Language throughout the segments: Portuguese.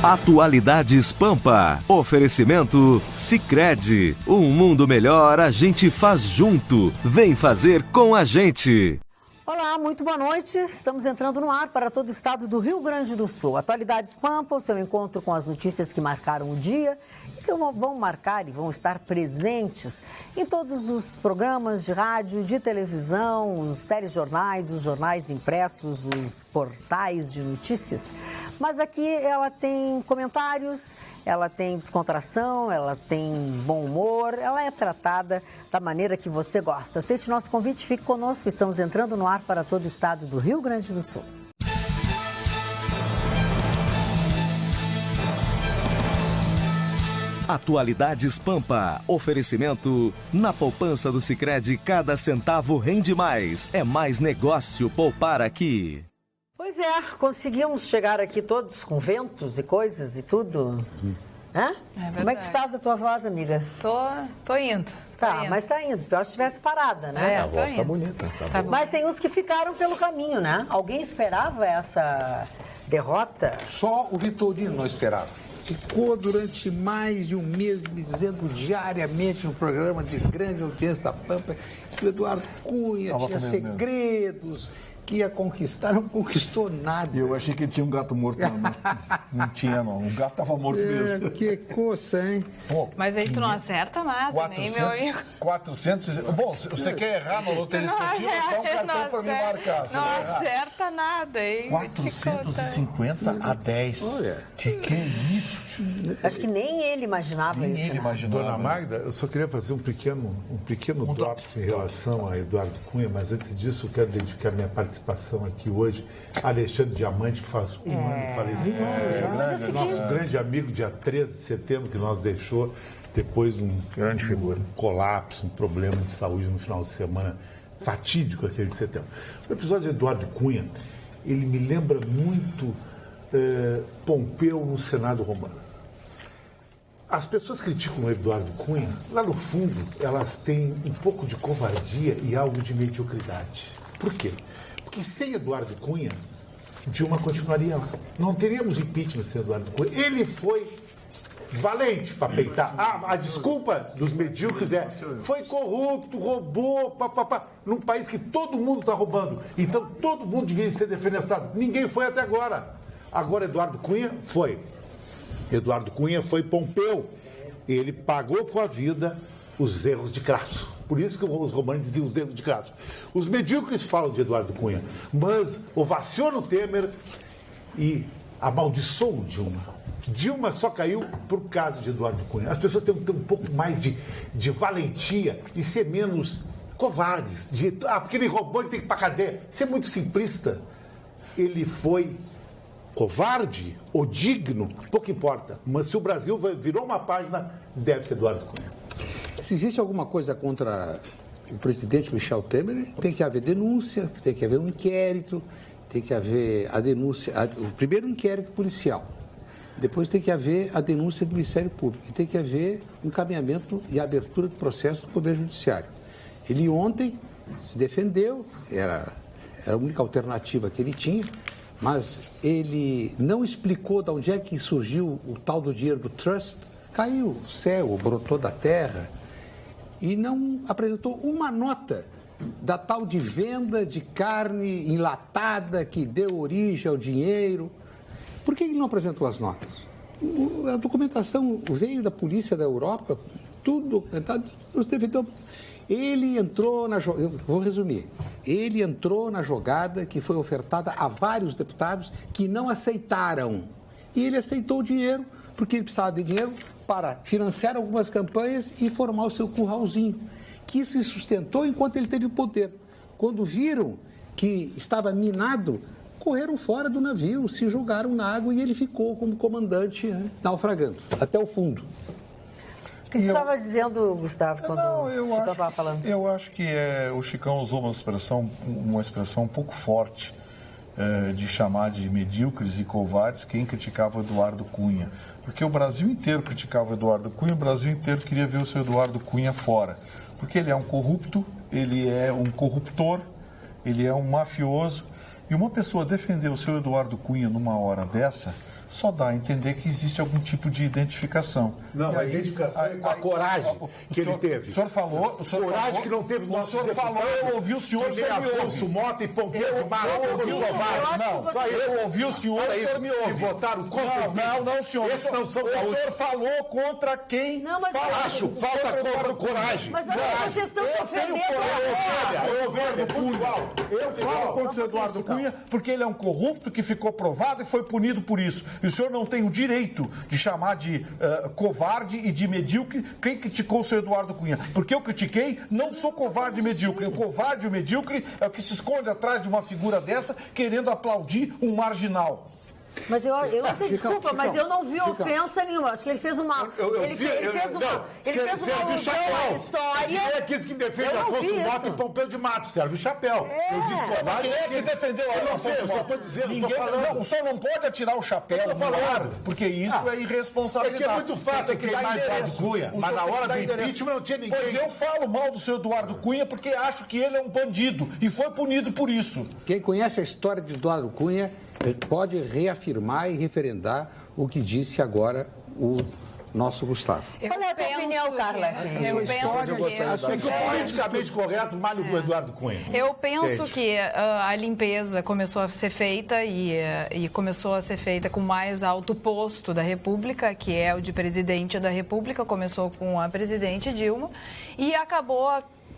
Atualidades Pampa. Oferecimento Sicredi. Um mundo melhor a gente faz junto. Vem fazer com a gente. Olá, muito boa noite. Estamos entrando no ar para todo o estado do Rio Grande do Sul. Atualidades Pampa, o seu encontro com as notícias que marcaram o dia e que vão marcar e vão estar presentes em todos os programas de rádio, de televisão, os telejornais, os jornais impressos, os portais de notícias. Mas aqui ela tem comentários, ela tem descontração, ela tem bom humor, ela é tratada da maneira que você gosta. Aceite nosso convite, fique conosco. Estamos entrando no ar para todo o estado do Rio Grande do Sul. Atualidades Pampa. Oferecimento. Na poupança do Sicredi, cada centavo rende mais. É mais negócio poupar aqui. Pois é, conseguimos chegar aqui todos com ventos e coisas e tudo. Hã? Como é que estás da tua voz, amiga? Tô indo. Tá, mas tá indo. Pior se estivesse parada, né? A voz tá bonita. Tá mas tem uns que ficaram pelo caminho, né? Alguém esperava essa derrota? Só o Vitorino não esperava. Ficou durante mais de um mês me dizendo diariamente no programa de grande audiência da Pampa que o Eduardo Cunha tinha segredos, que ia conquistar, não conquistou nada. Eu achei que ele tinha um gato morto, não tinha não, o gato estava morto mesmo. Que coça, hein? Pô, mas aí tu não acerta nada, 400, nem meu amigo. 400, bom, você quer errar na loteria esportiva, dá um cartão para me marcar. Não acerta nada, hein? 450 a 10. Olha. Que é isso? Acho que nem ele imaginava isso. Ele imaginou. Dona Magda, eu só queria fazer um pequeno drops em relação a Eduardo Cunha, mas antes disso eu quero dedicar minha participação aqui hoje a Alexandre Diamante, que faz um ano de falecimento. Nosso grande amigo, dia 13 de setembro, que nos deixou depois de um colapso, um problema de saúde no final de semana fatídico, aquele de setembro. O episódio de Eduardo Cunha, ele me lembra muito Pompeu no Senado Romano. As pessoas criticam o Eduardo Cunha, lá no fundo, elas têm um pouco de covardia e algo de mediocridade. Por quê? Porque sem Eduardo Cunha, Dilma continuaria lá. Não teríamos impeachment sem Eduardo Cunha. Ele foi valente para peitar. A desculpa dos medíocres foi corrupto, roubou, num país que todo mundo está roubando. Então todo mundo devia ser defenestrado. Ninguém foi até agora. Agora Eduardo Cunha foi. Eduardo Cunha foi Pompeu. Ele pagou com a vida os erros de Crasso. Por isso que os romanos diziam os erros de Crasso. Os medíocres falam de Eduardo Cunha, mas ovacionam o Temer e amaldiçoam o Dilma. Dilma só caiu por causa de Eduardo Cunha. As pessoas têm que ter um pouco mais de valentia e ser menos covardes. Porque ele roubou e tem que ir para a cadeia. Isso é muito simplista. Ele foi covarde ou digno, pouco importa. Mas se o Brasil virou uma página, deve ser Eduardo Cunha. Se existe alguma coisa contra o presidente Michel Temer, tem que haver denúncia, tem que haver um inquérito, tem que haver a denúncia, o primeiro inquérito policial, depois tem que haver a denúncia do Ministério Público e tem que haver encaminhamento e abertura de processo do Poder Judiciário. Ele ontem se defendeu, era a única alternativa que ele tinha, mas ele não explicou de onde é que surgiu o tal do dinheiro do trust, caiu do céu, brotou da terra, e não apresentou uma nota da tal de venda de carne enlatada que deu origem ao dinheiro. Por que ele não apresentou as notas? A documentação veio da polícia da Europa, tudo documentado. Ele entrou na jogada, eu vou resumir, ele entrou na jogada que foi ofertada a vários deputados que não aceitaram. E ele aceitou o dinheiro, porque ele precisava de dinheiro para financiar algumas campanhas e formar o seu curralzinho, que se sustentou enquanto ele teve poder. Quando viram que estava minado, correram fora do navio, se jogaram na água e ele ficou como comandante, naufragando, até o fundo. O que você estava dizendo, Gustavo, quando o Chicão estava falando? Eu acho que o Chicão usou uma expressão um pouco forte de chamar de medíocres e covardes quem criticava o Eduardo Cunha. Porque o Brasil inteiro criticava o Eduardo Cunha, o Brasil inteiro queria ver o seu Eduardo Cunha fora. Porque ele é um corrupto, ele é um corruptor, ele é um mafioso. E uma pessoa defender o seu Eduardo Cunha numa hora dessa só dá a entender que existe algum tipo de identificação. Não, a identificação é com a coragem que ele teve. O senhor falou... Coragem que não teve o senhor falou, eu ouvi o senhor, o senhor me ouve. Afonso Mota e Pompeu de Mato. Eu ouvi o senhor, o senhor me ouve. E votaram contra o Não, senhor. Esses não são gaúchos. O senhor falou contra quem... Não, mas Acho, falta contra coragem. Mas olha, vocês estão se ofendendo Eu falo contra o Eduardo Cunha porque ele é um corrupto que ficou provado e foi punido por isso. E o senhor não tem o direito de chamar de covarde e de medíocre quem criticou o seu Eduardo Cunha. Porque eu critiquei, não sou covarde e medíocre. O covarde e o medíocre é o que se esconde atrás de uma figura dessa querendo aplaudir um marginal. Mas eu desculpa, mas eu não vi ofensa nenhuma. Acho que ele fez uma. Ele fez uma alusão à história. É quis que defende Afonso Mota e Pompeu de Mato, serve o chapéu. É. Eu disse covarde. Quem é que defendeu a Eu não sei, eu só estou dizendo, Ninguém, não, o senhor não pode atirar o chapéu no ar, porque isso é irresponsabilidade. É que é muito fácil queimar Eduardo Cunha, mas na hora do impeachment não tinha ninguém. Pois eu falo mal do seu Eduardo Cunha porque acho que ele é um bandido e foi punido por isso. Quem conhece a história de Eduardo Cunha pode reafirmar e referendar o que disse agora o nosso Gustavo. Qual é a tua opinião, Carla? Eu penso É que o politicamente correto malha o Eduardo Cunha. Eu penso que a limpeza começou a ser feita e começou a ser feita com o mais alto posto da República, que é o de presidente da República. Começou com a presidente Dilma e acabou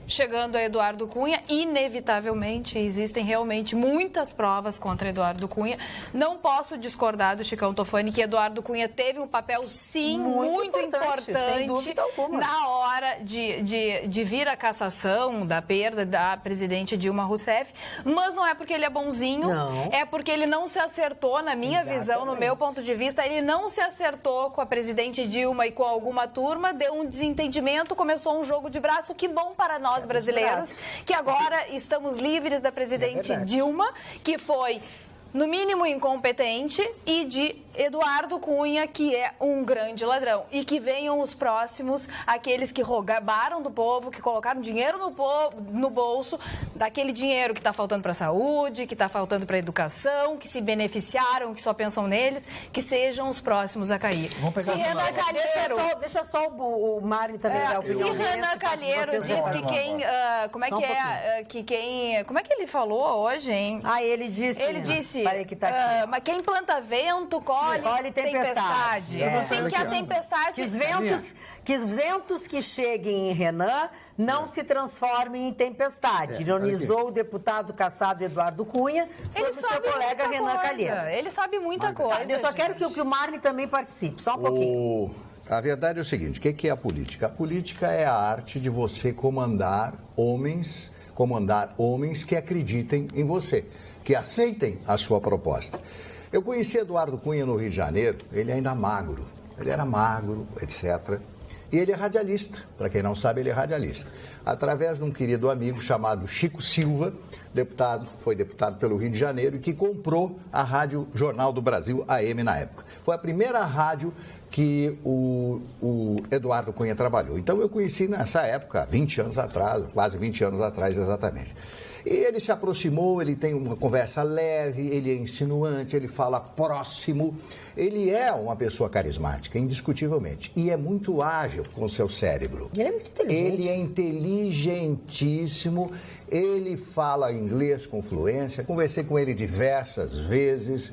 chegando a Eduardo Cunha. Inevitavelmente, existem realmente muitas provas contra Eduardo Cunha. Não posso discordar do Chicão Tofani que Eduardo Cunha teve um papel, sim, muito importante na hora de vir a cassação da perda da presidente Dilma Rousseff. Mas não é porque ele é bonzinho, é porque ele não se acertou, na minha visão, no meu ponto de vista, ele não se acertou com a presidente Dilma e com alguma turma, deu um desentendimento, começou um jogo de braço. Que bom para nós brasileiros, que agora estamos livres da presidente Dilma, que foi, no mínimo, incompetente, e de Eduardo Cunha, que é um grande ladrão. E que venham os próximos, aqueles que roubaram do povo, que colocaram dinheiro no bolso, daquele dinheiro que está faltando para a saúde, que está faltando para a educação, que se beneficiaram, que só pensam neles, que sejam os próximos a cair. Se Renan Calheiro... Deixa só o Mário também dar a opinião. Se Renan Calheiro diz que quem... como é que é? Que quem... Como é que ele falou hoje, hein? Ele disse... Que tá aqui. Mas quem planta vento, colhe tempestade. Tem que a tempestade... Que os ventos que cheguem em Renan não se transformem em tempestade. Ironizou o deputado cassado Eduardo Cunha sobre o seu colega Renan Calheiros. Ele sabe muita coisa. Eu só quero que o Marne também participe, só um pouquinho. A verdade é o seguinte, o que é a política? A política é a arte de você comandar homens que acreditem em você, que aceitem a sua proposta. Eu conheci Eduardo Cunha no Rio de Janeiro, ele ainda magro, ele era magro, etc. E ele é radialista, para quem não sabe, ele é radialista. Através de um querido amigo chamado Chico Silva, foi deputado pelo Rio de Janeiro e que comprou a Rádio Jornal do Brasil, AM na época. Foi a primeira rádio que o Eduardo Cunha trabalhou. Então eu conheci nessa época, 20 anos atrás, quase 20 anos atrás exatamente. E ele se aproximou, ele tem uma conversa leve, ele é insinuante, ele fala próximo. Ele é uma pessoa carismática, indiscutivelmente. E é muito ágil com o seu cérebro. Ele é muito inteligente. Ele é inteligentíssimo, ele fala inglês com fluência. Conversei com ele diversas vezes.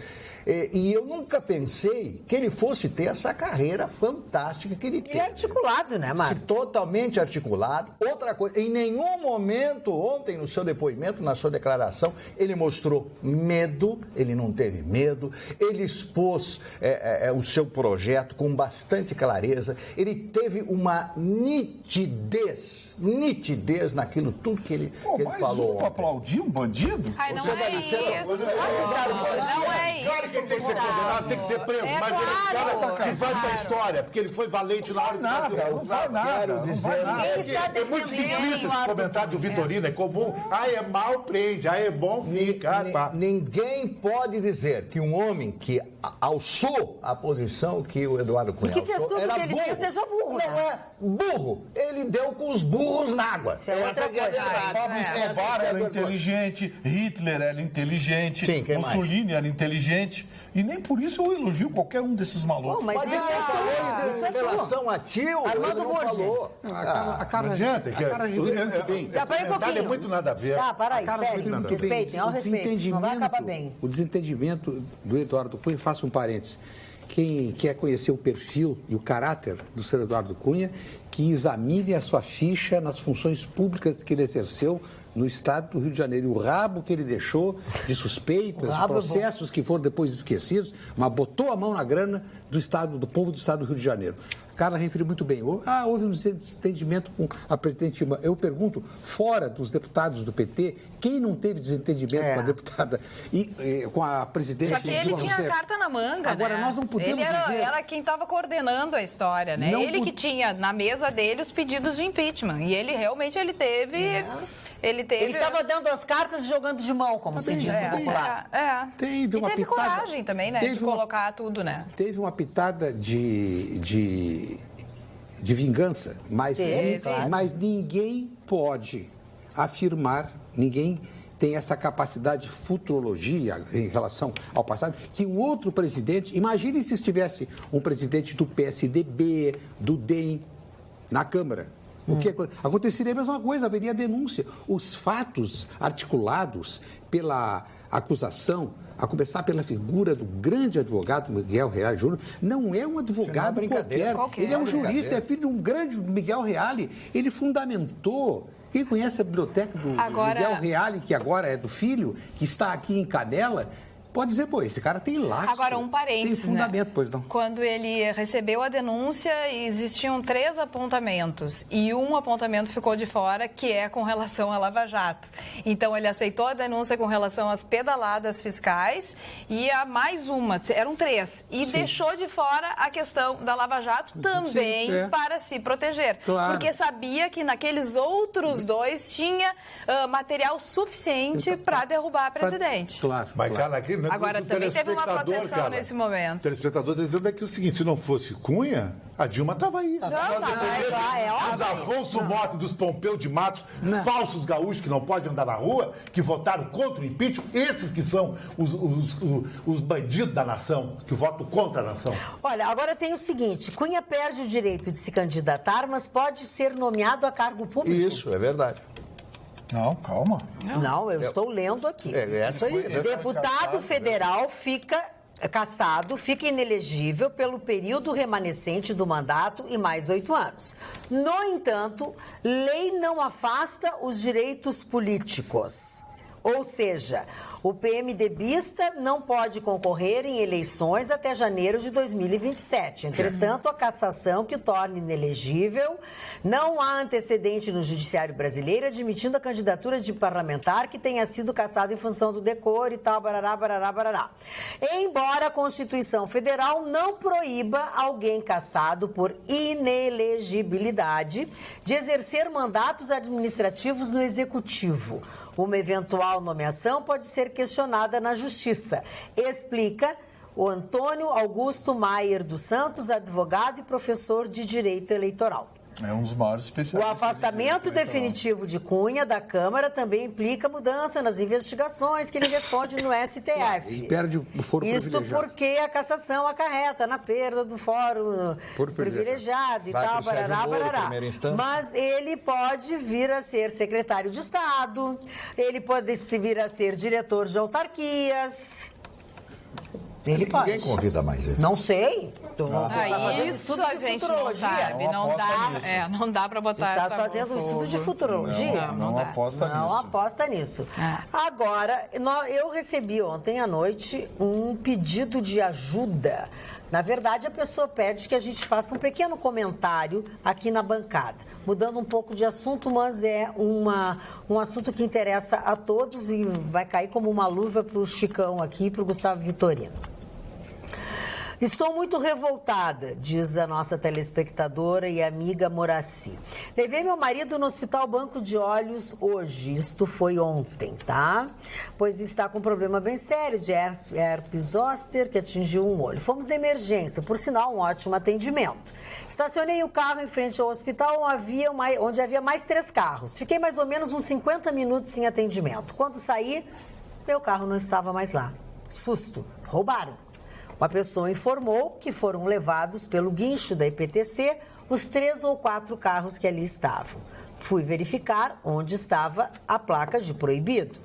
E eu nunca pensei que ele fosse ter essa carreira fantástica que ele tem. Ele é articulado, né, Mário? Totalmente articulado. Outra coisa, em nenhum momento ontem, no seu depoimento, na sua declaração, ele mostrou medo, ele não teve medo, ele expôs o seu projeto com bastante clareza, ele teve uma nitidez naquilo tudo que ele falou. Mas aplaudir um bandido? Ai, não é isso. Não é isso. Quem tem que ser condenado tem que ser preso, mas ele é um cara que vai para a história, porque ele foi valente na hora de fazer. Não vai nada. É muito simplista esse comentário do Vitorino, é comum. É mal, prende, é bom, fica. Ninguém pode dizer que um homem que alçou a posição que o Eduardo Cunha que fez tudo era que ele burro. fez, seja burro. Não é burro. Ele deu com os burros na água. Isso é outra coisa. Pobre Escobar era inteligente, Hitler era inteligente, Sim, quem Mussolini era inteligente. E nem por isso eu elogio qualquer um desses malucos. Mas Mas ele falou em relação a tio, Armando ele não Burdi. falou. Não adianta, que peraí um pouquinho. é muito nada a ver. Tá, para aí, A cara espere. muito nada a ver. Respeitem, ao respeito. Não vai acabar bem. O desentendimento do Eduardo Cunha, faço um parênteses. Quem quer conhecer o perfil e o caráter do senhor Eduardo Cunha, que examine a sua ficha nas funções públicas que ele exerceu no estado do Rio de Janeiro. O rabo que ele deixou de suspeitas, processos que foram depois esquecidos, mas botou a mão na grana do povo do estado do Rio de Janeiro. Carla referiu muito bem. Houve um desentendimento com a presidente Dilma. Eu pergunto, fora dos deputados do PT, quem não teve desentendimento com a deputada e com a presidência? Só que ele tinha a carta na manga, Agora, né? nós não podemos ele era, dizer... era quem estava coordenando a história, né? Não Ele que tinha na mesa dele os pedidos de impeachment. E ele realmente teve... Ele estava dando as cartas e jogando de mão, como se diz no popular. Teve uma teve pitada, coragem também, né? De colocar tudo, né? Teve uma pitada de vingança, mas ninguém pode afirmar, ninguém tem essa capacidade de futurologia em relação ao passado, que um outro presidente, imagine se estivesse um presidente do PSDB, do DEM, na Câmara. O que aconteceria a mesma coisa, haveria denúncia. Os fatos articulados pela acusação, a começar pela figura do grande advogado Miguel Reale Júnior, não é um advogado qualquer. Ele é um jurista, é filho de um grande Miguel Reale. Ele fundamentou. Quem conhece a biblioteca do Miguel Reale, que agora é do filho, que está aqui em Canela, pode dizer, pô, esse cara tem laço. Agora, um parênteses, tem fundamento, né? Pois não. Quando ele recebeu a denúncia, existiam 3 apontamentos. E um apontamento ficou de fora, que é com relação à Lava Jato. Então, ele aceitou a denúncia com relação às pedaladas fiscais e a mais uma, eram 3. E deixou de fora a questão da Lava Jato também para se proteger. Claro. Porque sabia que naqueles outros 2 tinha material suficiente para derrubar a presidente. Claro. Mas, cara, aqui Agora, também teve uma proteção nesse momento. O telespectador está dizendo aqui o seguinte, se não fosse Cunha, a Dilma estava aí. Os Afonso Mota dos Pompeu de Matos, falsos gaúchos que não podem andar na rua, que votaram contra o impeachment, esses que são os bandidos da nação, que votam contra a nação. Olha, agora tem o seguinte, Cunha perde o direito de se candidatar, mas pode ser nomeado a cargo público. Isso, é verdade. Não, calma. Não, eu estou lendo aqui. Essa aí. Deputado federal fica cassado, fica inelegível pelo período remanescente do mandato e mais 8 anos. No entanto, lei não afasta os direitos políticos. Ou seja, o PMDBista não pode concorrer em eleições até janeiro de 2027. Entretanto, a cassação que torna inelegível, não há antecedente no Judiciário brasileiro admitindo a candidatura de parlamentar que tenha sido cassado em função do decoro e tal, barará, barará, barará. Embora a Constituição Federal não proíba alguém cassado por inelegibilidade de exercer mandatos administrativos no Executivo. Uma eventual nomeação pode ser questionada na Justiça, explica o Antônio Augusto Maier dos Santos, advogado e professor de Direito Eleitoral. É um dos maiores especialistas. O afastamento definitivo de Cunha da Câmara também implica mudança nas investigações que ele responde no STF. E perde o foro Isto privilegiado. porque a cassação acarreta na perda do fórum privilegiado e Vai tal, pro Sérgio barará, Moro, barará. primeira instância. Mas ele pode vir a ser secretário de Estado, ele pode vir a ser diretor de autarquias. Ele pode. Ninguém convida mais ele. Não sei. Isso a gente não sabe. Não dá para botar Está essa fazendo um estudo de futurologia? Não aposta nisso. Não aposta nisso. Agora, eu recebi ontem à noite um pedido de ajuda. Na verdade, a pessoa pede que a gente faça um pequeno comentário aqui na bancada. Mudando um pouco de assunto, mas é um assunto que interessa a todos e vai cair como uma luva para o Chicão aqui e para o Gustavo Vitorino. Estou muito revoltada, diz a nossa telespectadora e amiga Moraci. Levei meu marido no Hospital Banco de Olhos hoje, isto foi ontem, tá? Pois está com um problema bem sério de herpes zoster que atingiu um olho. Fomos de emergência, por sinal, um ótimo atendimento. Estacionei o carro em frente ao hospital onde havia mais 3 carros. Fiquei mais ou menos uns 50 minutos em atendimento. Quando saí, meu carro não estava mais lá. Susto, roubaram. Uma pessoa informou que foram levados pelo guincho da IPTC os 3 ou 4 carros que ali estavam. Fui verificar onde estava a placa de proibido.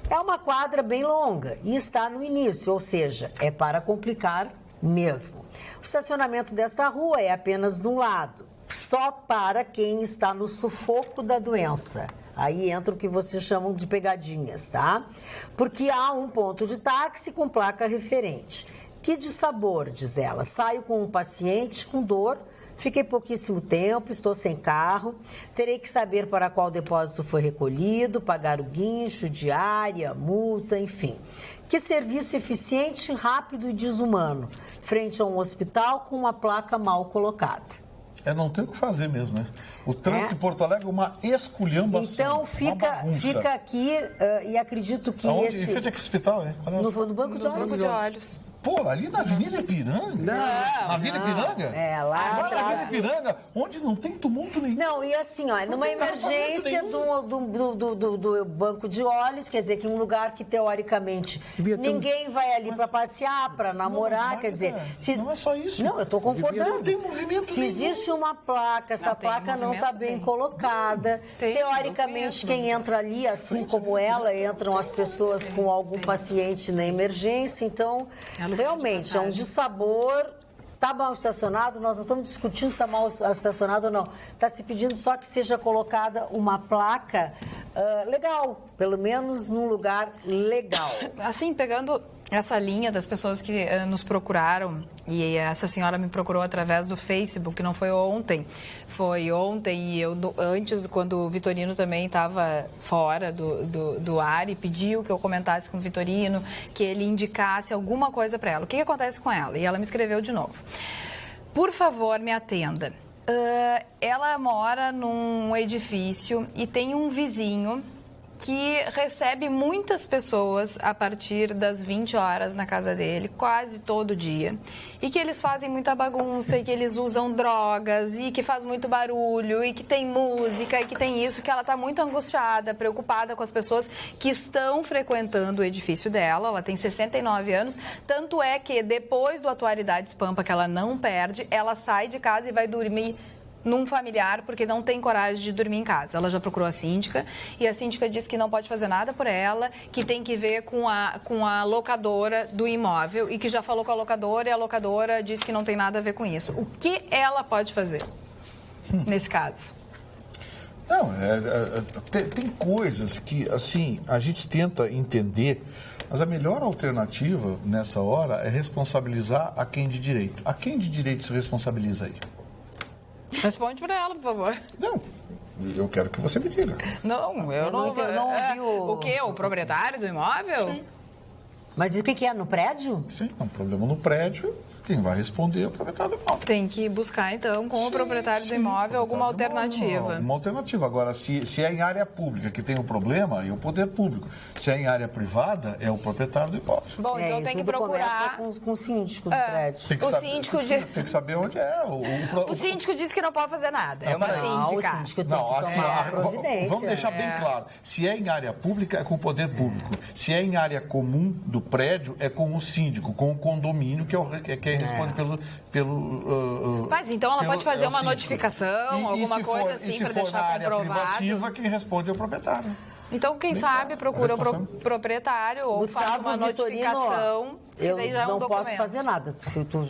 É uma quadra bem longa e está no início, ou seja, é para complicar mesmo. O estacionamento desta rua é apenas de um lado, só para quem está no sufoco da doença. Aí entra o que vocês chamam de pegadinhas, tá? Porque há um ponto de táxi com placa referente. Que dissabor, diz ela. Saio com um paciente com dor, fiquei pouquíssimo tempo, estou sem carro, terei que saber para qual depósito foi recolhido, pagar o guincho, diária, multa, enfim. Que serviço eficiente, rápido e desumano, frente a um hospital com uma placa mal colocada. Não tem o que fazer mesmo, né? O trânsito de Porto Alegre é uma esculhambação. Então, fica aqui e acredito que Aonde? esse... Em frente a que hospital, é? No Banco de Olhos. Banco de Olhos. Pô, ali na Avenida Ipiranga? Na Vila Ipiranga? É, lá atrás. Na Vila Ipiranga, onde não tem tumulto nenhum. Não, e assim, ó, numa emergência do Banco de Olhos, quer dizer, que um lugar que, teoricamente, ninguém vai ali para passear, para namorar, quer dizer... Não é só isso. Não, eu estou concordando. Não tem movimento Se existe uma placa, essa placa não está bem colocada, teoricamente, quem entra ali, assim como ela, entram as pessoas com algum paciente na emergência, então... Realmente, é um dissabor. Está mal estacionado, nós não estamos discutindo se está mal estacionado ou não. Está se pedindo só que seja colocada uma placa legal, pelo menos num lugar legal. Assim, pegando essa linha das pessoas que nos procuraram, e essa senhora me procurou através do Facebook, não foi ontem. Foi ontem e eu, antes, quando o Vitorino também estava fora do ar, e pediu que eu comentasse com o Vitorino, que ele indicasse alguma coisa para ela. O que acontece com ela? E ela me escreveu de novo. Por favor, me atenda. Ela mora num edifício e tem um vizinho que recebe muitas pessoas a partir das 20 horas na casa dele, quase todo dia, e que eles fazem muita bagunça, e que eles usam drogas, e que faz muito barulho, e que tem música, e que tem isso, que ela está muito angustiada, preocupada com as pessoas que estão frequentando o edifício dela. Ela tem 69 anos, tanto é que depois do Atualidades Pampa, que ela não perde, ela sai de casa e vai dormir num familiar, porque não tem coragem de dormir em casa. Ela já procurou a síndica e a síndica disse que não pode fazer nada por ela, que tem que ver com a locadora do imóvel, e que já falou com a locadora e a locadora disse que não tem nada a ver com isso. O que ela pode fazer nesse caso? Não, tem coisas que, assim, a gente tenta entender, mas a melhor alternativa nessa hora é responsabilizar a quem de direito. A quem de direito se responsabiliza aí? Responde para ela, por favor. Não, eu quero que você me diga. Não, eu não ouvi o quê? O proprietário do imóvel? Sim. Mas o que é? No prédio? Sim, é um problema no prédio. Quem vai responder é o proprietário do imóvel. Tem que buscar, então, com o proprietário do imóvel alguma alternativa. Uma alternativa. Agora, se é em área pública que tem um problema, é o poder público. Se é em área privada, é o proprietário do imóvel. Bom, então tem que procurar... com o síndico do prédio. O síndico diz... Tem que saber onde é. O síndico disse que não pode fazer nada. É uma síndica. O síndico tem que tomar providência. Vamos deixar bem claro. Se é em área pública, é com o poder público. Se é em área comum do prédio, é com o síndico, com o condomínio, que é quem responde pelo Mas então ela pode fazer uma notificação, alguma coisa assim, para deixar comprovado. E se for na área privativa, quem responde é o proprietário. Então, quem sabe, procura o proprietário ou faz uma notificação. Eu daí já é não um documento. posso fazer nada.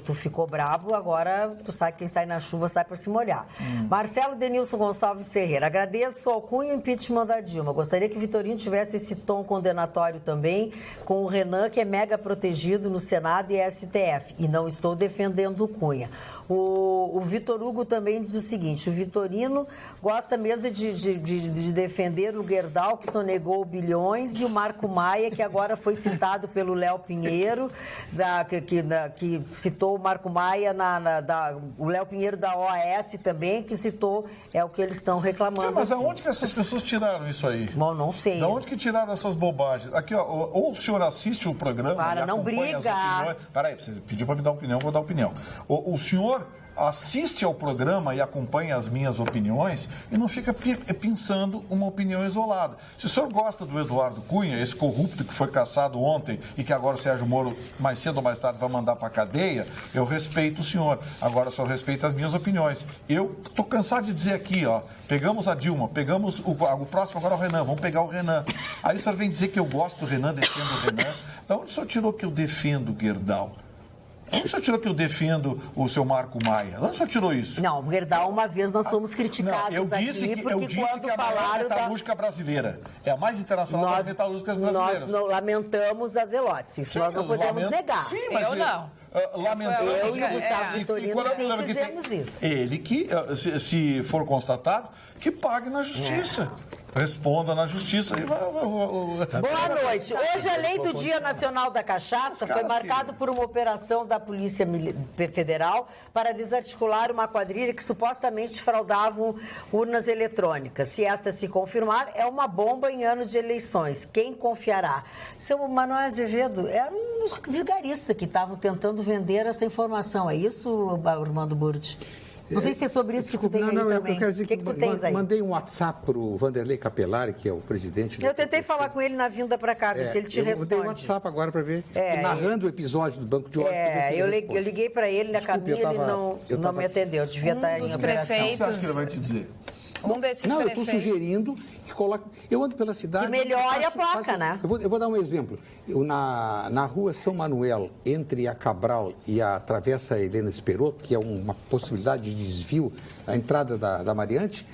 Tu ficou bravo, agora tu sabe que quem sai na chuva sai para se molhar. Marcelo Denilson Gonçalves Ferreira. Agradeço ao Cunha o impeachment da Dilma. Gostaria que Vitorino tivesse esse tom condenatório também com o Renan, que é mega protegido no Senado e STF. E não estou defendendo o Cunha. O Vitor Hugo também diz o seguinte: o Vitorino gosta mesmo de defender o Gerdau, que sonegou bilhões, e o Marco Maia, que agora foi citado pelo Léo Pinheiro, que citou o Marco Maia, o Léo Pinheiro da OAS também, que citou, é o que eles estão reclamando. Mas aonde que essas pessoas tiraram isso aí? Bom, não sei. Da onde que tiraram essas bobagens? Aqui, ó, ou o senhor assiste o programa... Para, não briga. Peraí, você pediu para me dar opinião, eu vou dar opinião. O senhor assiste ao programa e acompanha as minhas opiniões e não fica pensando uma opinião isolada. Se o senhor gosta do Eduardo Cunha, esse corrupto que foi caçado ontem e que agora o Sérgio Moro, mais cedo ou mais tarde, vai mandar para a cadeia, eu respeito o senhor. Agora só respeito as minhas opiniões. Eu estou cansado de dizer aqui, ó, pegamos a Dilma, pegamos o próximo agora é o Renan, vamos pegar o Renan. Aí o senhor vem dizer que eu gosto do Renan, defendo o Renan. Da onde o senhor tirou que eu defendo o Gerdau? Onde o senhor tirou que eu defendo o seu Marco Maia? Onde o senhor tirou isso? Não, Gerdau, uma vez nós fomos criticados eu disse aqui, porque quando que a falaram metalúrgica brasileira é a mais internacional das metalúrgicas brasileiras. Nós lamentamos as Elotes, isso nós não podemos negar. Sim, mas eu não. Lamentamos. Eu e o Gustavo Vitorino sim fizemos isso. Ele que, se for constatado, que pague na justiça. Responda na justiça. Boa noite. Hoje é lei do Dia Nacional da Cachaça. Foi marcado por uma operação da Polícia Federal para desarticular uma quadrilha que supostamente fraudava urnas eletrônicas. Se esta se confirmar, é uma bomba em ano de eleições. Quem confiará? Seu Manuel Azevedo, eram uns vigaristas que estavam tentando vender essa informação. É isso, Armando Burti? Não sei se é sobre isso que tu tem aí também. Eu quero dizer que tu tens aí? Mandei um WhatsApp para o Vanderlei Capelari, que é o presidente... Eu tentei falar com ele na vinda para cá, ver se ele te responde. Eu mandei um WhatsApp agora para ver, narrando o episódio do Banco de Horas. Eu liguei para ele na caminha, ele não me atendeu, devia estar em operação. O que você acha que ele vai te dizer? Um desses Não, prefeitos. eu estou sugerindo que coloque... Eu ando pela cidade... Que melhore a placa, né? Eu vou dar um exemplo. Na rua São Manuel, entre a Cabral e a Travessa Helena Esperotto, que é uma possibilidade de desvio, a entrada da Mariante,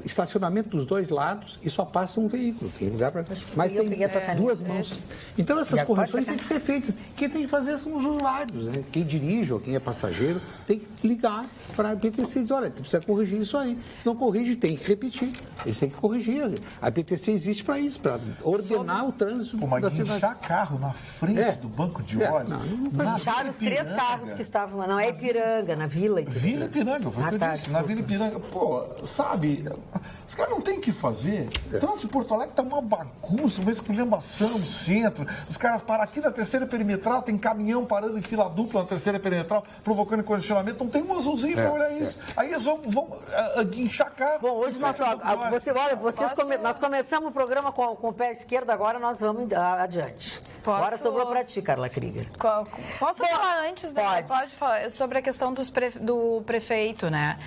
estacionamento dos dois lados e só passa um veículo. Tem lugar para... Mas tem duas mãos. Então essas correções têm que ser feitas. Quem tem que fazer são os usuários, né? Quem dirige ou quem é passageiro tem que ligar para a IPTC e dizer, olha, precisa corrigir isso aí. Se não corrige, tem que repetir. Eles têm que corrigir. A IPTC existe para isso, para ordenar o trânsito da cidade. Inchar carro na frente do banco de óleo. Não incharam os 3 carros que estavam... Não, é Ipiranga, na Vila Ipiranga. Vila Ipiranga, foi o que eu disse. Na Vila Ipiranga. Pô, sabe, os caras não têm o que fazer. O trânsito de Porto Alegre tá uma bagunça, uma esculhambação no centro. Os caras param aqui na terceira perimetral, tem caminhão parando em fila dupla na terceira perimetral, provocando congestionamento. Não tem um azulzinho para olhar isso. Aí eles vão guinchar carro. Bom, hoje nós começamos o programa com o pé esquerdo, agora nós vamos adiante. Agora sobrou para ti, Carla Krieger. Posso falar antes? Pode falar. Sobre a questão do prefeito, né?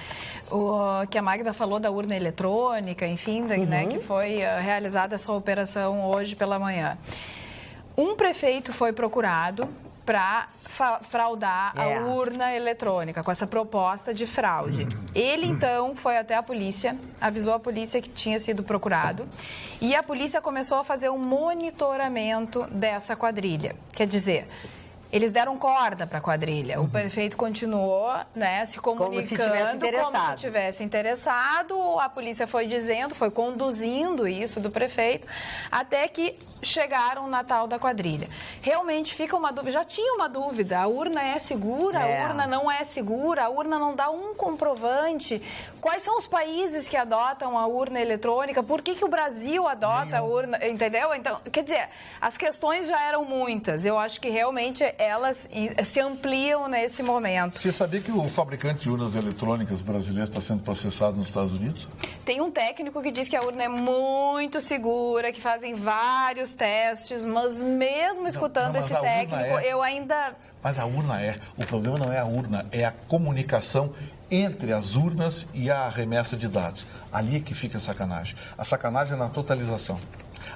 Que a Magda falou da urna eletrônica, enfim, né, que foi realizada essa operação hoje pela manhã. Um prefeito foi procurado para fraudar a urna eletrônica, com essa proposta de fraude. Ele, então, foi até a polícia, avisou a polícia que tinha sido procurado, e a polícia começou a fazer um monitoramento dessa quadrilha. Quer dizer, eles deram corda para a quadrilha. O prefeito continuou, né, se comunicando como se tivesse interessado. A polícia foi dizendo, foi conduzindo isso do prefeito, até que chegaram na tal da quadrilha. Realmente fica uma dúvida, já tinha uma dúvida, a urna é segura, a urna não é segura, a urna não dá um comprovante. Quais são os países que adotam a urna eletrônica? Por que o Brasil adota a urna, entendeu? Então, quer dizer, as questões já eram muitas. Eu acho que realmente elas se ampliam nesse momento. Você sabia que o fabricante de urnas eletrônicas brasileiro está sendo processado nos Estados Unidos? Tem um técnico que diz que a urna é muito segura, que fazem vários testes, mas mesmo escutando esse técnico, eu ainda... Mas a urna o problema não é a urna, é a comunicação entre as urnas e a remessa de dados. Ali é que fica a sacanagem. A sacanagem é na totalização.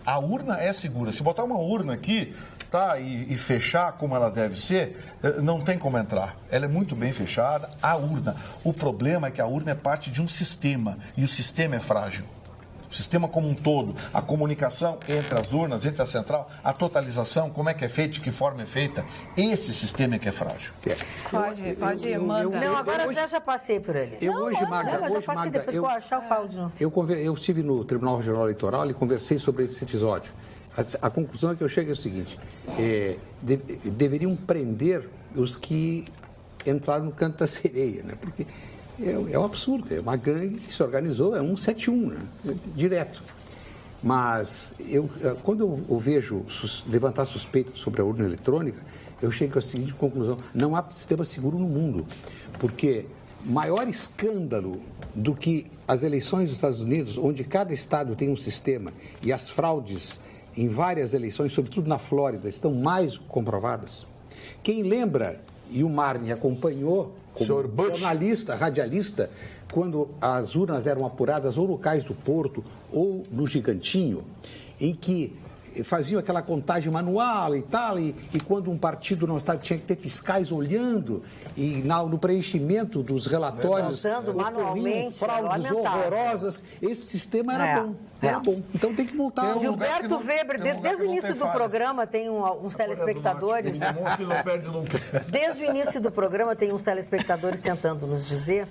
A urna é segura. Se botar uma urna aqui, tá, e fechar como ela deve ser, não tem como entrar. Ela é muito bem fechada, a urna. O problema é que a urna é parte de um sistema, e o sistema é frágil. O sistema como um todo, a comunicação entre as urnas, entre a central, a totalização, como é que é feito, de que forma é feita, esse sistema é que é frágil. Pode, manda. Não, agora eu já passei por ele. Magda, já passei, depois que eu achar, eu falo de novo. Eu estive no Tribunal Regional Eleitoral e conversei sobre esse episódio. a conclusão que eu chego é o seguinte, deveriam prender os que entraram no canto da sereia, né? Porque é um absurdo, é uma gangue que se organizou, é um 171, né? Direto. Mas quando eu vejo levantar suspeitas sobre a urna eletrônica, eu chego à seguinte conclusão: não há sistema seguro no mundo, porque maior escândalo do que as eleições dos Estados Unidos, onde cada estado tem um sistema e as fraudes em várias eleições, sobretudo na Flórida, estão mais comprovadas. Quem lembra, e o Marne acompanhou como jornalista, radialista, quando as urnas eram apuradas ou no Cais do Porto ou no Gigantinho, em que faziam aquela contagem manual e tal, e quando um partido não estava, tinha que ter fiscais olhando, e no preenchimento dos relatórios manualmente, fraudes horrorosas. Esse sistema era bom. Era bom. Então tem que voltar. Gilberto Weber, desde o início do programa tem uns telespectadores. Desde o início do programa tem uns telespectadores tentando nos dizer.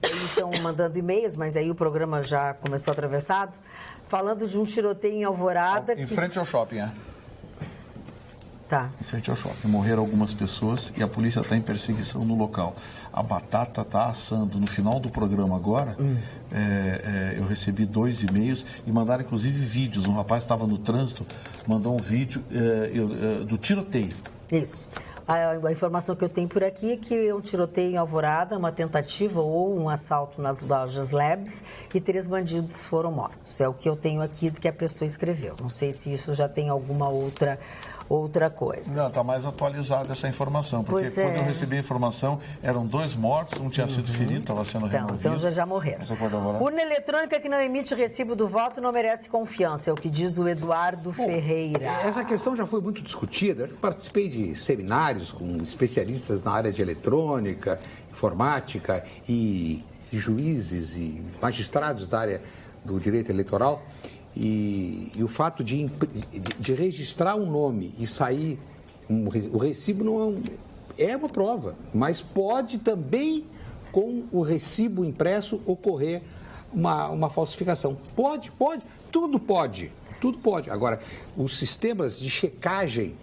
Eles estão mandando e-mails, mas aí o programa já começou atravessado, falando de um tiroteio em Alvorada. Em frente ao shopping, Tá. Em frente ao shopping. Morreram algumas pessoas e a polícia está em perseguição no local. A batata está assando. No final do programa agora, eu recebi 2 e-mails e mandaram inclusive vídeos. Um rapaz estava no trânsito, mandou um vídeo do tiroteio. Isso. A informação que eu tenho por aqui é que é um tiroteio em Alvorada, uma tentativa ou um assalto nas lojas Labs e 3 bandidos foram mortos. É o que eu tenho aqui do que a pessoa escreveu. Não sei se isso já tem alguma outra coisa. Não, está mais atualizada essa informação, porque quando eu recebi a informação, eram 2 mortos, um tinha sido ferido, estava sendo removido. Então já morreram. Urna eletrônica que não emite recibo do voto não merece confiança, é o que diz o Eduardo Ferreira. Essa questão já foi muito discutida. Eu participei de seminários com especialistas na área de eletrônica, informática e juízes e magistrados da área do direito eleitoral. E o fato de registrar um nome e sair o recibo não é uma prova, mas pode também, com o recibo impresso, ocorrer uma falsificação. Pode, tudo pode. Agora, os sistemas de checagem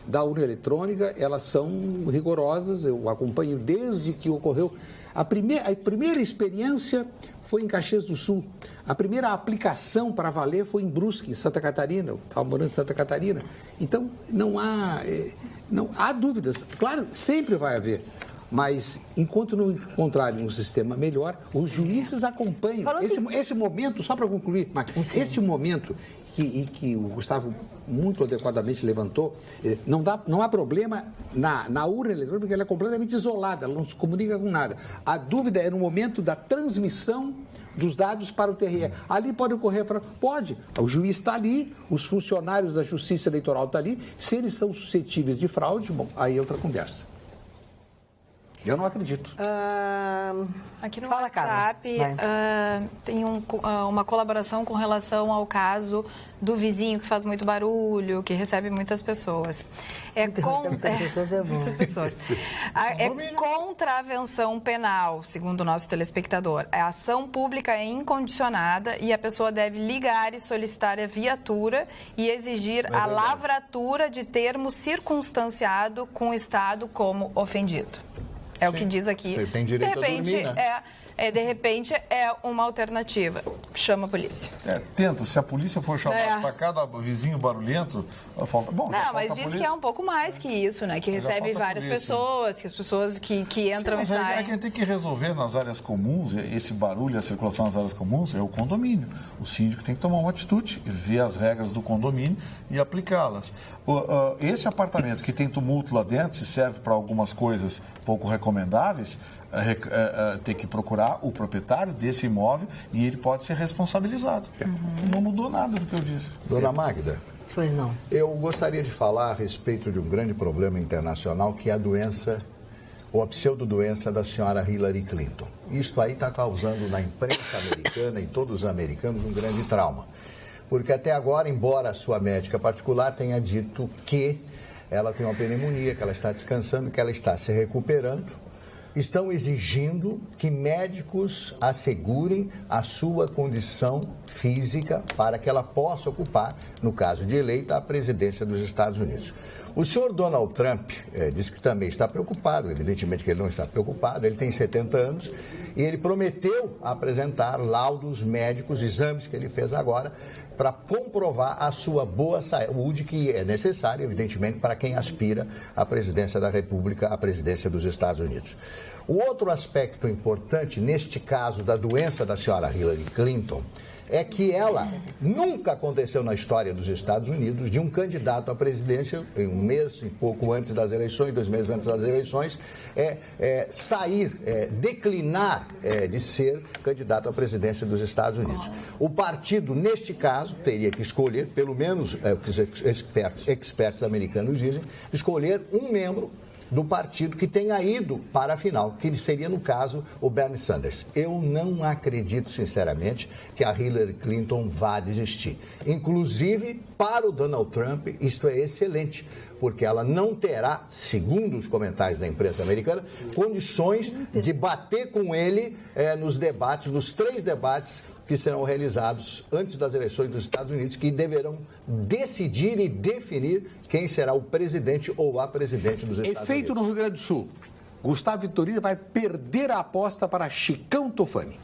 da urna eletrônica, elas são rigorosas, eu acompanho desde que ocorreu. A primeira experiência foi em Caxias do Sul. A primeira aplicação para valer foi em Brusque, em Santa Catarina. Eu estava morando em Santa Catarina. Então, não há dúvidas. Claro, sempre vai haver. Mas, enquanto não encontrarem um sistema melhor, os juízes acompanham. Esse momento, só para concluir, esse momento que o Gustavo muito adequadamente levantou, não há problema na urna eletrônica, porque ela é completamente isolada, ela não se comunica com nada. A dúvida é no momento da transmissão dos dados para o TRE. Ali pode ocorrer, pode. O juiz está ali, os funcionários da Justiça Eleitoral estão ali. Se eles são suscetíveis de fraude, bom, aí é outra conversa. Eu não acredito. Aqui no WhatsApp tem uma colaboração com relação ao caso do vizinho que faz muito barulho, que recebe muitas pessoas. Muitas pessoas. É contravenção penal, segundo o nosso telespectador. A ação pública é incondicionada e a pessoa deve ligar e solicitar a viatura e exigir a lavratura de termo circunstanciado com o Estado como ofendido. É o que diz aqui. Você tem direito a dormir, né? De repente é uma alternativa. Chama a polícia. Tenta. Se a polícia for chamar para cada vizinho barulhento, falta. Bom, não, mas diz que é um pouco mais que isso, né? Que recebe várias pessoas, que as pessoas que entram e saem. Quem tem que resolver nas áreas comuns, esse barulho, a circulação nas áreas comuns, é o condomínio. O síndico tem que tomar uma atitude, ver as regras do condomínio e aplicá-las. Esse apartamento que tem tumulto lá dentro, se serve para algumas coisas pouco recomendáveis, ter que procurar o proprietário desse imóvel e ele pode ser responsabilizado. Não mudou nada do que eu disse. Dona Magda. Pois não. Eu gostaria de falar a respeito de um grande problema internacional, que é a doença, ou a pseudodoença da senhora Hillary Clinton. Isto aí está causando na imprensa americana e todos os americanos um grande trauma. Porque até agora, embora a sua médica particular tenha dito que ela tem uma pneumonia, que ela está descansando, que ela está se recuperando, estão exigindo que médicos assegurem a sua condição física para que ela possa ocupar, no caso de eleita, a presidência dos Estados Unidos. O senhor Donald Trump disse que também está preocupado, evidentemente que ele não está preocupado, ele tem 70 anos e ele prometeu apresentar laudos médicos, exames que ele fez agora, para comprovar a sua boa saúde, que é necessária, evidentemente, para quem aspira à presidência da República, à presidência dos Estados Unidos. O outro aspecto importante, neste caso da doença da senhora Hillary Clinton, é que ela nunca aconteceu na história dos Estados Unidos de um candidato à presidência, em um mês e pouco antes das eleições, 2 meses antes das eleições, declinar de ser candidato à presidência dos Estados Unidos. O partido, neste caso, teria que escolher, pelo menos o que os experts americanos dizem, escolher um membro do partido que tenha ido para a final, que seria, no caso, o Bernie Sanders. Eu não acredito, sinceramente, que a Hillary Clinton vá desistir. Inclusive, para o Donald Trump, isto é excelente, porque ela não terá, segundo os comentários da imprensa americana, condições de bater com ele nos debates, nos 3 debates que serão realizados antes das eleições dos Estados Unidos, que deverão decidir e definir quem será o presidente ou a presidente dos Estados Unidos. Efeito no Rio Grande do Sul. Gustavo Vitorino vai perder a aposta para Chicão Tofani.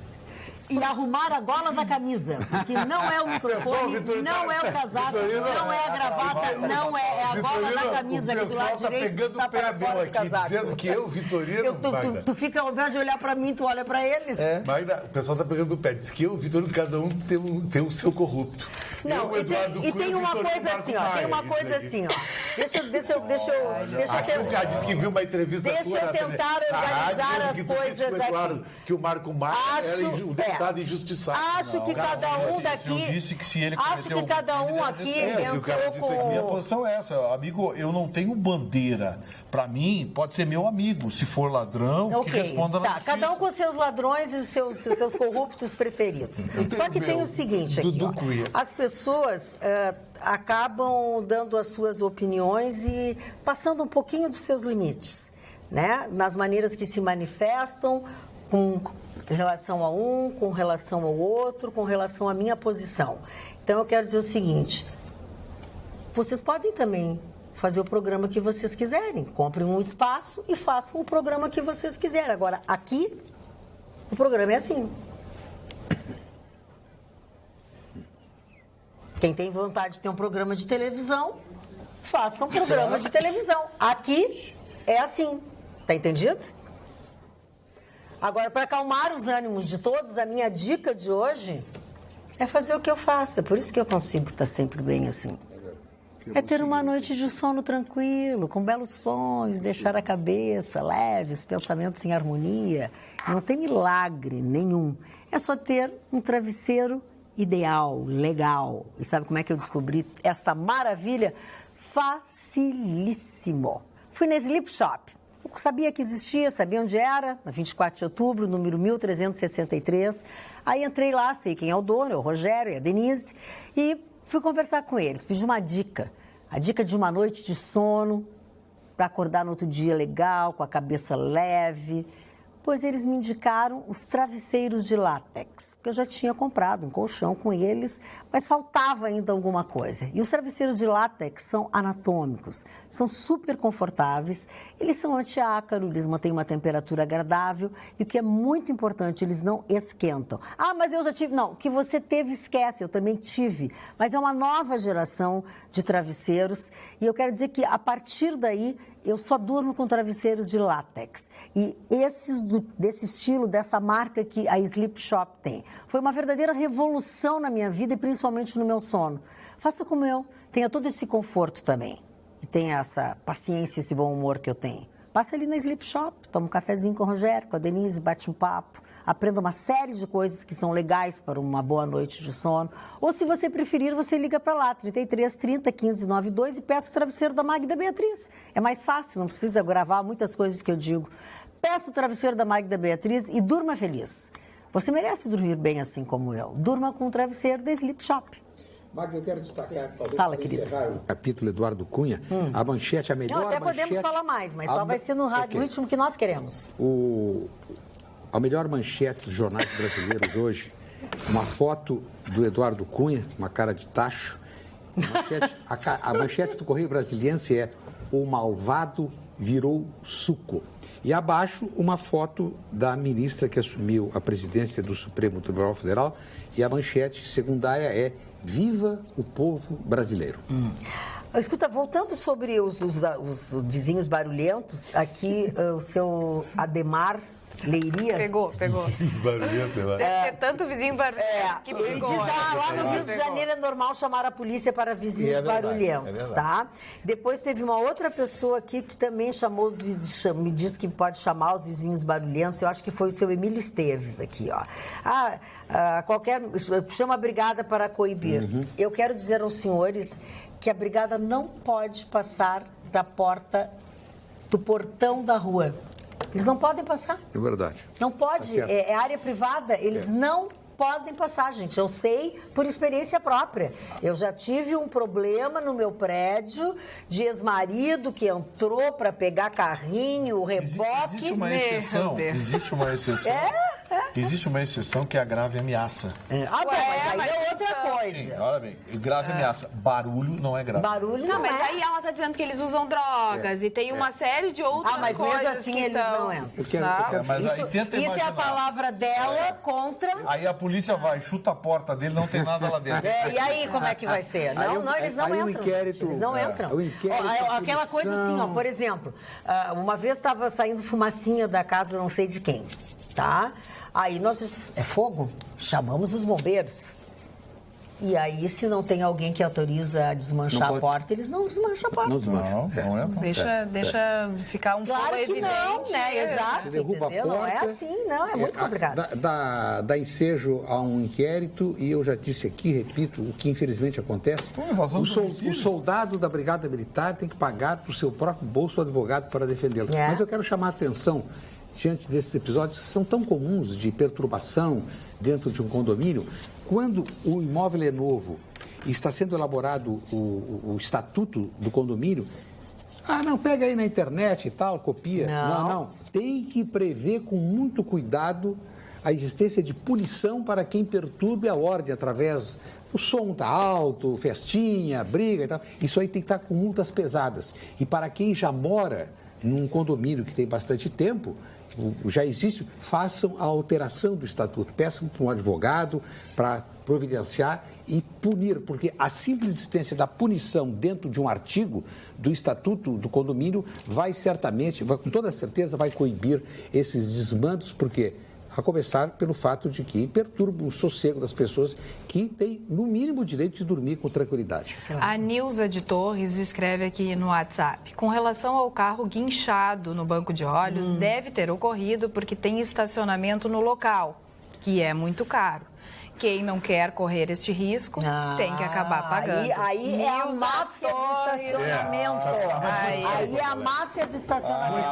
E arrumar a gola da camisa, que não é o microfone, não é o casaco, não é a gravata, não é a gola da camisa aqui do lado direito que está para fora do casaco. Dizendo que eu, Vitorino... Tu fica, ao invés de olhar para mim, tu olha para eles. Magda, o pessoal está pegando o pé. Diz que eu, Vitorino, cada um tem o seu corrupto. Não, e tem uma coisa assim, ó. Tem uma coisa assim, ó. Deixa eu disse que viu uma entrevista Deixa eu tentar organizar as coisas aqui. Claro que o Marco Maia era um deputado injustiçado. Acho que cada um daqui... Eu disse que se ele acho que cada um aqui entrou com... Minha posição é essa. Amigo, eu não tenho bandeira. Para mim, pode ser meu amigo. Se for ladrão, que responda na justiça. Cada um com seus ladrões e seus corruptos preferidos. Só que tem o seguinte aqui, ó. As pessoas acabam dando as suas opiniões e passando um pouquinho dos seus limites, né? Nas maneiras que se manifestam, com relação a um, com relação ao outro, com relação à minha posição. Então, eu quero dizer o seguinte, vocês podem também fazer o programa que vocês quiserem, comprem um espaço e façam o programa que vocês quiserem. Agora, aqui, o programa é assim. Quem tem vontade de ter um programa de televisão, faça um programa de televisão. Aqui é assim, tá entendido? Agora, para acalmar os ânimos de todos, a minha dica de hoje é fazer o que eu faço. É por isso que eu consigo estar sempre bem assim. É ter uma noite de sono tranquilo, com belos sonhos, deixar a cabeça leve, os pensamentos em harmonia. Não tem milagre nenhum. É só ter um travesseiro ideal, legal. E sabe como é que eu descobri esta maravilha? Facilíssimo. Fui na Sleep Shop. Eu sabia que existia, sabia onde era, na 24 de outubro, número 1363. Aí entrei lá, sei quem é o dono, é o Rogério, é a Denise, e fui conversar com eles, pedi uma dica. A dica de uma noite de sono, para acordar no outro dia legal, com a cabeça leve. Pois eles me indicaram os travesseiros de látex, porque eu já tinha comprado um colchão com eles, mas faltava ainda alguma coisa. E os travesseiros de látex são anatômicos, são super confortáveis, eles são antiácaro, eles mantêm uma temperatura agradável e o que é muito importante, eles não esquentam. Ah, mas eu já tive... Não, o que você teve, esquece, eu também tive. Mas é uma nova geração de travesseiros e eu quero dizer que a partir daí eu só durmo com travesseiros de látex. E esses desse estilo, dessa marca que a Sleep Shop tem. Foi uma verdadeira revolução na minha vida e principalmente no meu sono. Faça como eu, tenha todo esse conforto também. E tenha essa paciência, esse bom humor que eu tenho. Passa ali na Sleep Shop, toma um cafezinho com o Rogério, com a Denise, bate um papo. Aprenda uma série de coisas que são legais para uma boa noite de sono. Ou, se você preferir, você liga para lá, 33 30 15 92 e peça o travesseiro da Magda Beatriz. É mais fácil, não precisa gravar muitas coisas que eu digo. Peça o travesseiro da Magda Beatriz e durma feliz. Você merece dormir bem assim como eu. Durma com o travesseiro da Sleep Shop. Magda, eu quero destacar, talvez, fala, querido, o capítulo Eduardo Cunha, a manchete, a melhor manchete... Não, até podemos falar mais, mas só vai ser no ritmo que nós queremos. A melhor manchete dos jornais brasileiros hoje uma foto do Eduardo Cunha, uma cara de tacho. A manchete do Correio Brasiliense é: o malvado virou suco. E abaixo, uma foto da ministra que assumiu a presidência do Supremo Tribunal Federal, e a manchete secundária é: viva o povo brasileiro. Escuta, voltando sobre os vizinhos barulhentos, aqui o seu Ademar Leiria... Pegou. Barulhento, Deve ter tanto vizinho barulhento que ele pegou. diz, lá no Rio de Janeiro é normal chamar a polícia para vizinhos barulhentos, tá? Depois teve uma outra pessoa aqui que também chamou os vizinhos, me disse que pode chamar os vizinhos barulhentos, eu acho que foi o seu Emílio Esteves aqui, ó. Chama a brigada para coibir. Eu quero dizer aos senhores que a brigada não pode passar da porta, do portão da rua. Eles não podem passar. É verdade. Não pode, é área privada, eles não podem passar, gente. Eu sei por experiência própria. Eu já tive um problema no meu prédio de ex-marido que entrou para pegar carrinho, reboque. Existe uma exceção. Existe uma exceção que é a grave ameaça. Mas aí é outra coisa. Sim, olha bem, grave ameaça. Barulho não é grave. Barulho Não, não mas é. aí ela tá dizendo que eles usam drogas e tem uma série de outras Mas coisas mesmo assim que eles estão... não entram. Eu quero Mas aí tenta Isso é a imaginar. palavra dela contra... Aí a polícia vai, chuta a porta dele, não tem nada lá dentro. E aí como é que vai ser? Não, eles não entram. Inquérito, Eles não entram. o inquérito, Aquela coisa assim, ó, por exemplo, uma vez estava saindo fumacinha da casa não sei de quem, tá? Aí nós, é fogo? Chamamos os bombeiros. E aí, se não tem alguém que autoriza a desmanchar a porta, eles não desmancham a porta. Não desmancham. Não é. Deixa ficar um Claro fogo que evidente. não, né? Exato, Você derruba entendeu? a porta. Não é assim, não, é muito complicado. Dá ensejo a um inquérito, e eu já disse aqui, repito, o que infelizmente acontece. Invasão O do domicílio. soldado da Brigada Militar tem que pagar do seu próprio bolso o advogado para defendê-lo. Mas eu quero chamar a atenção diante desses episódios que são tão comuns de perturbação dentro de um condomínio. Quando o imóvel é novo e está sendo elaborado o estatuto do condomínio, não, pega aí na internet e tal, copia. Não. Tem que prever com muito cuidado a existência de punição para quem perturbe a ordem através... O som está alto, festinha, briga e tal. Isso aí tem que estar com multas pesadas. E para quem já mora num condomínio que tem bastante tempo, já existe, façam a alteração do estatuto, peçam para um advogado para providenciar e punir, porque a simples existência da punição dentro de um artigo do estatuto do condomínio com toda certeza, vai coibir esses desmandos, porque a começar pelo fato de que perturba o sossego das pessoas que têm, no mínimo, o direito de dormir com tranquilidade. A Nilza de Torres escreve aqui no WhatsApp: com relação ao carro guinchado no banco de olhos, deve ter ocorrido porque tem estacionamento no local, que é muito caro. Quem não quer correr este risco tem que acabar pagando. Aí é a máfia do estacionamento. Aí é a máfia do estacionamento.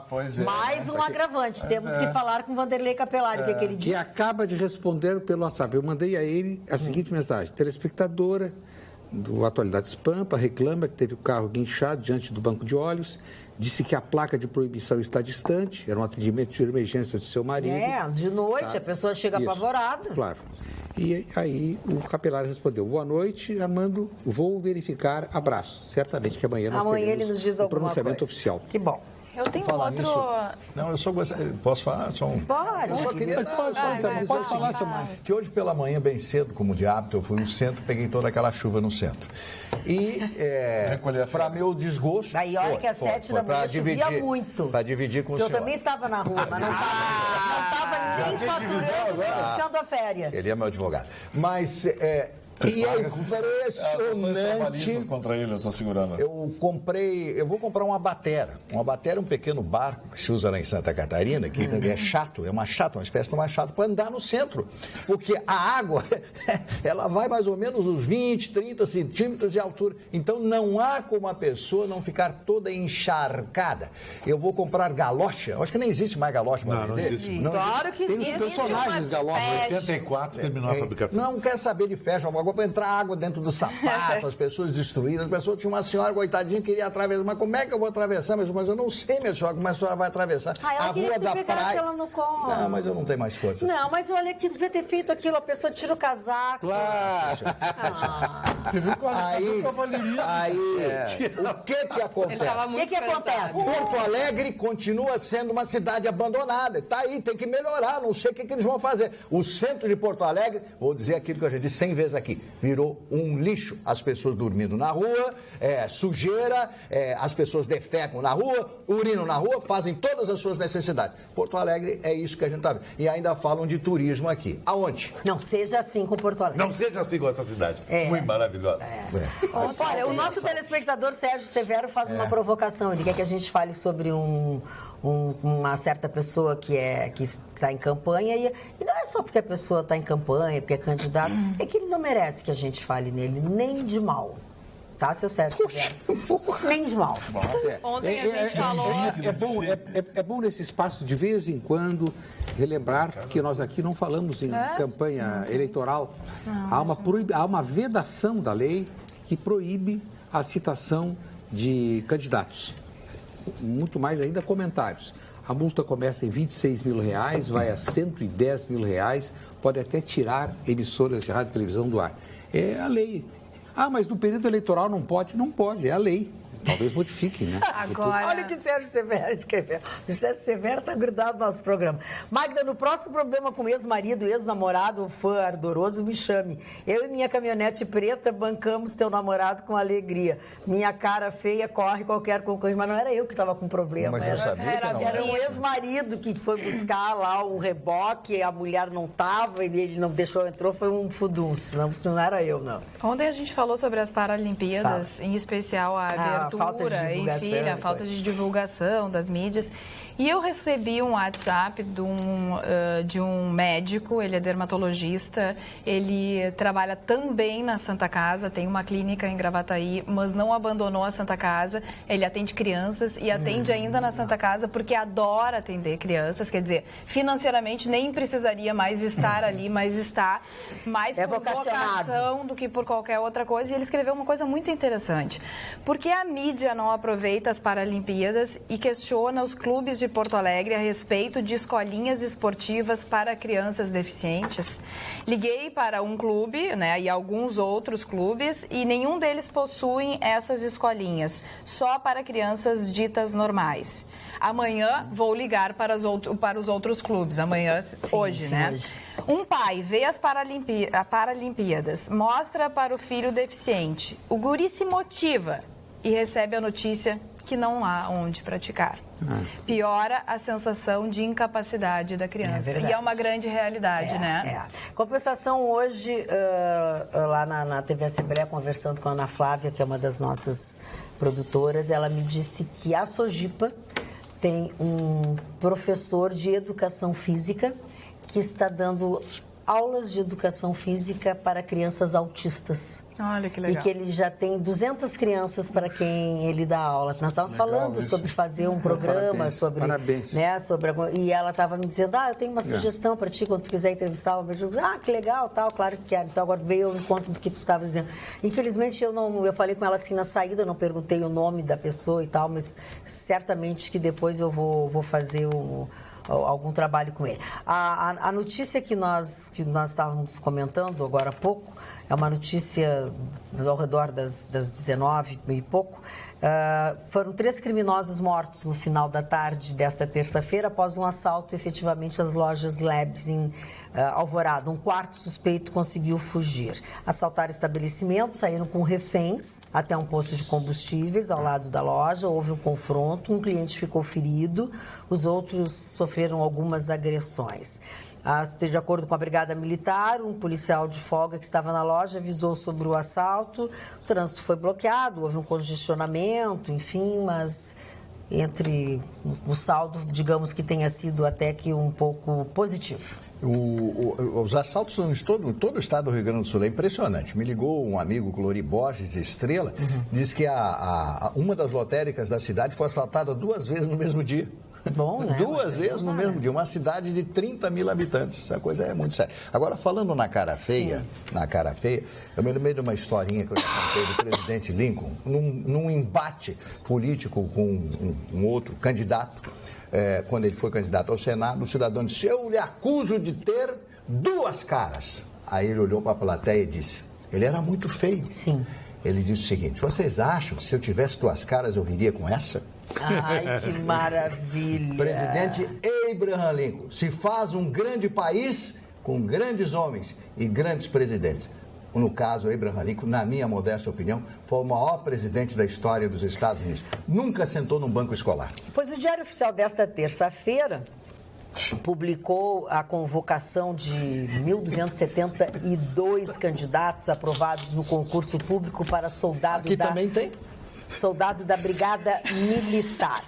Pois é. Mais um agravante. Temos que falar com o Vanderlei Capelari, o que ele diz. E acaba de responder pelo WhatsApp. Eu mandei a ele a seguinte mensagem: telespectadora do Atualidades Pampa reclama que teve o carro guinchado diante do banco de olhos, disse que a placa de proibição está distante, era um atendimento de emergência de seu marido. De noite, a pessoa chega apavorada. Claro. E aí o Capelari respondeu: boa noite, Armando, vou verificar, abraço. Certamente que amanhã nós teremos ele nos diz o pronunciamento coisa. oficial. Que bom. Eu tenho Falar outro... nisso, não, eu só gostaria... Posso falar? Pode falar, seu Mário. Que hoje pela manhã, bem cedo, como de hábito, eu fui no centro, peguei toda aquela chuva no centro. E, para meu desgosto... Aí, olha que às 7 da manhã chovia muito. Para dividir com o senhor. Eu também estava na rua, mas não estava nem faturando, nem buscando a férias. Ele é meu advogado. Mas... E é impressionante. Contra ele, eu estou segurando. Eu vou comprar uma batera. Uma batera é um pequeno barco que se usa lá em Santa Catarina, que é chato, uma espécie de uma chata para andar no centro. Porque a água, ela vai mais ou menos uns 20, 30 centímetros de altura. Então não há como a pessoa não ficar toda encharcada. Eu vou comprar galocha. Acho que nem existe mais galocha. Não existe. Claro que Tem existe. os personagens de galocha. Em 84 terminou a fabricação. Não quer saber de ferro, água para entrar água dentro do sapato, as pessoas destruídas, as pessoas tinham uma senhora, coitadinha, que queria atravessar, mas como é que eu vou atravessar? Mas eu não sei, minha senhora, como a senhora vai atravessar? Ela a rua da praia. Ela no colo. Não, mas eu não tenho mais força. Não, mas olha que devia ter feito aquilo, a pessoa tira o casaco. Claro. Você viu que Aí, o que Ele acontece? tava muito O que acontece? cansado. Porto Alegre continua sendo uma cidade abandonada. Está aí, tem que melhorar. Não sei o que eles vão fazer. O centro de Porto Alegre, vou dizer aquilo que eu já disse 100 vezes aqui, virou um lixo. As pessoas dormindo na rua, sujeira, as pessoas defecam na rua, urinam na rua, fazem todas as suas necessidades. Porto Alegre é isso que a gente está vendo. E ainda falam de turismo aqui. Aonde? Não seja assim com Porto Alegre. Não seja assim com essa cidade. Muito maravilhosa. Olha, o nosso telespectador Sérgio Severo faz uma provocação. Ele quer que a gente fale sobre uma certa pessoa que está em campanha. E não é só porque a pessoa está em campanha, porque é candidato. É que ele não merece que a gente fale nele, nem de mal. Tá, seu Sérgio Severo? Nem de mal. Ontem a gente falou... É bom nesse espaço, de vez em quando, relembrar que nós aqui não falamos em campanha eleitoral. Há uma vedação da lei que proíbe a citação de candidatos. Muito mais ainda comentários. A multa começa em R$26 mil, vai a R$110 mil, pode até tirar emissoras de rádio e televisão do ar. É a lei. Mas no período eleitoral não pode? Não pode, é a lei. Talvez modifique, né? Agora... Olha o que o Sérgio Severo escreveu. O Sérgio Severo está grudado no nosso programa. Magda, no próximo problema com ex-marido, ex-namorado, fã ardoroso, me chame. Eu e minha caminhonete preta bancamos teu namorado com alegria. Minha cara feia corre qualquer concorrente. Mas não era eu que estava com problema. Mas eu sabia que não Era um ex-marido que foi buscar lá um reboque, a mulher não estava, ele não deixou, entrou, foi um fudunço. Não era eu, não. Ontem a gente falou sobre as Paralimpíadas, em especial a abertura, falta de divulgação, enfim, a falta de divulgação das mídias. E eu recebi um WhatsApp de um médico, ele é dermatologista, ele trabalha também na Santa Casa, tem uma clínica em Gravataí, mas não abandonou a Santa Casa, ele atende crianças e atende ainda na Santa Casa porque adora atender crianças, quer dizer, financeiramente nem precisaria mais estar ali, mas está mais por vocação do que por qualquer outra coisa. E ele escreveu uma coisa muito interessante, porque a mídia não aproveita as Paralimpíadas e questiona os clubes de Porto Alegre a respeito de escolinhas esportivas para crianças deficientes. Liguei para um clube, né, e alguns outros clubes, e nenhum deles possuem essas escolinhas, só para crianças ditas normais. Amanhã vou ligar para os outros clubes, hoje, né? Hoje. Um pai vê as Paralimpíadas, mostra para o filho deficiente, o guri se motiva e recebe a notícia que não há onde praticar. Piora a sensação de incapacidade da criança. E é uma grande realidade, né? Compensação, hoje, lá na TV Assembleia, conversando com a Ana Flávia, que é uma das nossas produtoras, ela me disse que a Sojipa tem um professor de educação física que está dando aulas de educação física para crianças autistas. Olha que legal. E que ele já tem 200 crianças para quem ele dá aula. Nós estávamos falando sobre fazer um programa, sobre... Parabéns. Né, e ela estava me dizendo, eu tenho uma sugestão para ti, quando tu quiser entrevistar o médico. Que legal, tal, claro que quero. Então agora veio ao encontro do que tu estava dizendo. Infelizmente, eu falei com ela assim na saída, não perguntei o nome da pessoa e tal, mas certamente que depois eu vou fazer algum trabalho com ele. A notícia que nós estávamos comentando agora há pouco é uma notícia ao redor das 19 e pouco. Foram 3 criminosos mortos no final da tarde desta terça-feira após um assalto efetivamente às lojas Labs em Alvorada. Um quarto suspeito conseguiu fugir. Assaltaram estabelecimentos, saíram com reféns até um posto de combustíveis ao lado da loja. Houve um confronto, um cliente ficou ferido, os outros sofreram algumas agressões. De acordo com a Brigada Militar, um policial de folga que estava na loja avisou sobre o assalto. O trânsito foi bloqueado, houve um congestionamento, enfim, mas entre o saldo, digamos que tenha sido até que um pouco positivo. Os assaltos são em todo o estado do Rio Grande do Sul. É impressionante. Me ligou um amigo, Glori Borges, de Estrela, disse que uma das lotéricas da cidade foi assaltada 2 vezes no mesmo dia. Bom, né? 2 vezes no mesmo dia. Uma cidade de 30 mil habitantes. Essa coisa é muito séria. Agora, falando na cara feia, eu me lembrei de uma historinha que eu já contei do presidente Lincoln, num embate político com um outro candidato, quando ele foi candidato ao Senado, o cidadão disse: eu lhe acuso de ter 2 caras. Aí ele olhou para a plateia e disse: ele era muito feio. Sim. Ele disse o seguinte: vocês acham que se eu tivesse 2 caras eu viria com essa? Ai, que maravilha. Presidente Abraham Lincoln: se faz um grande país com grandes homens e grandes presidentes. No caso, Abraham Lincoln, na minha modesta opinião, foi o maior presidente da história dos Estados Unidos. Nunca sentou num banco escolar. Pois o Diário Oficial desta terça-feira publicou a convocação de 1.272 candidatos aprovados no concurso público para soldado soldado da Brigada Militar.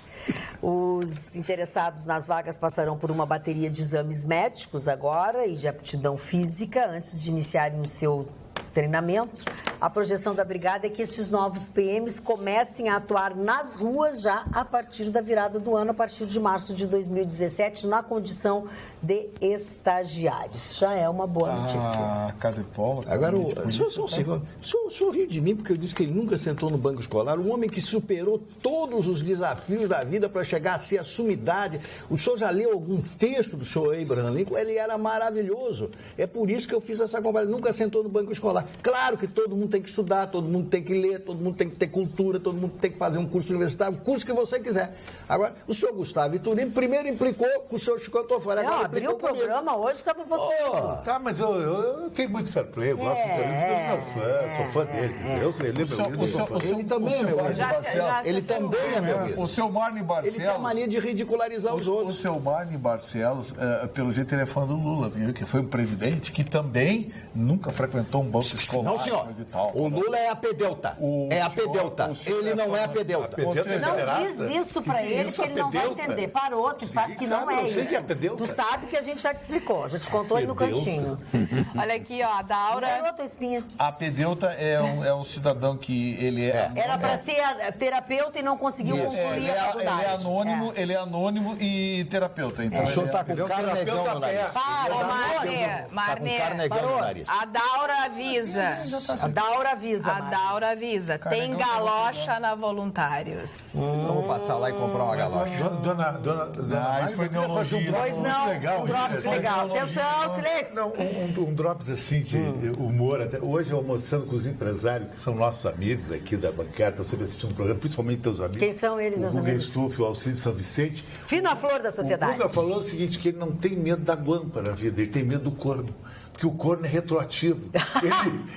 Os interessados nas vagas passarão por uma bateria de exames médicos agora e de aptidão física antes de iniciarem o seu treinamento. A projeção da brigada é que esses novos PMs comecem a atuar nas ruas já a partir da virada do ano, a partir de março de 2017, na condição de estagiários. Já é uma boa notícia. Agora, o senhor riu de mim porque eu disse que ele nunca sentou no banco escolar. Um homem que superou todos os desafios da vida para chegar a ser a sumidade. O senhor já leu algum texto do senhor Abraham Lincoln? Ele era maravilhoso. É por isso que eu fiz essa comparação. Nunca sentou no banco escolar. Claro que todo mundo tem que estudar, todo mundo tem que ler, todo mundo tem que ter cultura, todo mundo tem que fazer um curso universitário, o curso que você quiser. Agora, o senhor Gustavo Vitorino primeiro implicou com o senhor Chico Antofani. Não, abriu o programa hoje, estava você. Tá, mas eu tenho muito fair play, eu gosto do Vitorino, sou fã dele. Eu sei, lembra? Ele também é meu amigo. Ele também é meu amigo. O seu Marne Barcelos... Ele tem a mania de ridicularizar os outros. O seu Marne Barcelos, pelo jeito, ele é fã do Lula, que foi um presidente que também nunca frequentou um banco escolar. Não, senhor. O Lula é apedeuta. Ele não é apedeuta. Não diz isso pra ele que ele não vai entender. Parou, tu sabe que não é isso. Tu sabe que a gente já te explicou, já te contou aí no cantinho. Olha aqui, ó, a Daura... A apedeuta é um cidadão que ele é... Era para ser terapeuta e não conseguiu concluir a faculdade. Ele é anônimo e terapeuta. Então o senhor tá com carnegão no nariz. Marne, parou. A Daura avisa. A Daura avisa. Tem galocha na Voluntários. Vamos passar lá e comprar uma galocha. Dona isso foi neologia. Pois não, legal, um drops legal. Atenção, silêncio. Não, um drops assim de humor. Até hoje, almoçando com os empresários, que são nossos amigos aqui da bancada, estão sempre assistindo um programa, principalmente teus amigos. Quem são eles, meus amigos? O Guga Stuff, o Alcides São Vicente. Fina flor da sociedade. O Guga falou o seguinte, que ele não tem medo da guampa na vida, ele tem medo do corno. Porque o corno é retroativo.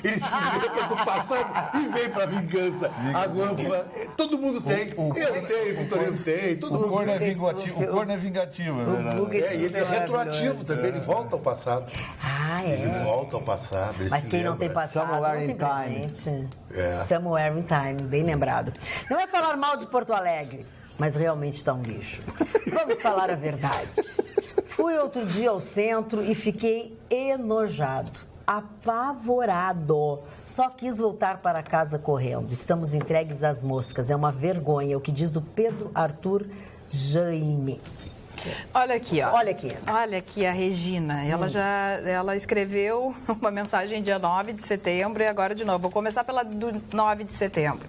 Ele se lembra do passado e vem pra vingança. A guampa, todo mundo tem. Eu tenho, o Vitorino tem, todo mundo tem. O corno é vingativo, é verdade. E ele é retroativo também, ele volta ao passado. Ele volta ao passado. Mas quem não tem passado não tem presente. Somewhere in Time, bem lembrado. Não é falar mal de Porto Alegre, mas realmente está um lixo. Vamos falar a verdade. Fui outro dia ao centro e fiquei enojado, apavorado. Só quis voltar para casa correndo. Estamos entregues às moscas. É uma vergonha, o que diz o Pedro Arthur Jaime. Olha aqui, ó. Olha aqui a Regina. Ela escreveu uma mensagem dia 9 de setembro e agora de novo. Vou começar pela do 9 de setembro.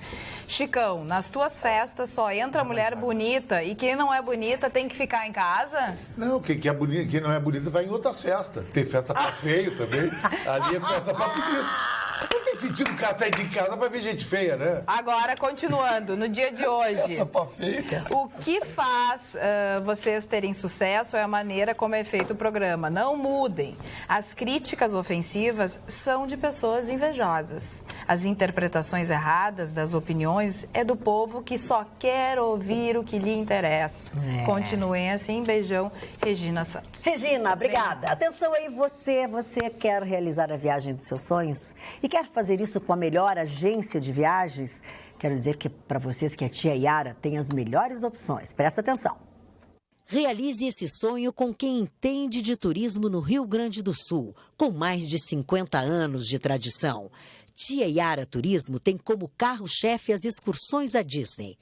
Chicão, nas tuas festas só entra mulher bonita e quem não é bonita tem que ficar em casa? Não, quem não é bonita vai em outras festas. Tem festa pra feio também. Ali é festa pra bonito. Não tem sentido o cara sair de casa pra ver gente feia, né? Agora, continuando, no dia de hoje, o que faz vocês terem sucesso é a maneira como é feito o programa. Não mudem. As críticas ofensivas são de pessoas invejosas. As interpretações erradas das opiniões é do povo que só quer ouvir o que lhe interessa. Continuem assim. Beijão, Regina Santos. Regina, obrigada. Atenção aí, você quer realizar a viagem dos seus sonhos? E quer fazer isso com a melhor agência de viagens? Quero dizer que para vocês que a tia Yara tem as melhores opções. Presta atenção. Realize esse sonho com quem entende de turismo no Rio Grande do Sul, com mais de 50 anos de tradição. Tia Yara Turismo tem como carro-chefe as excursões à Disney.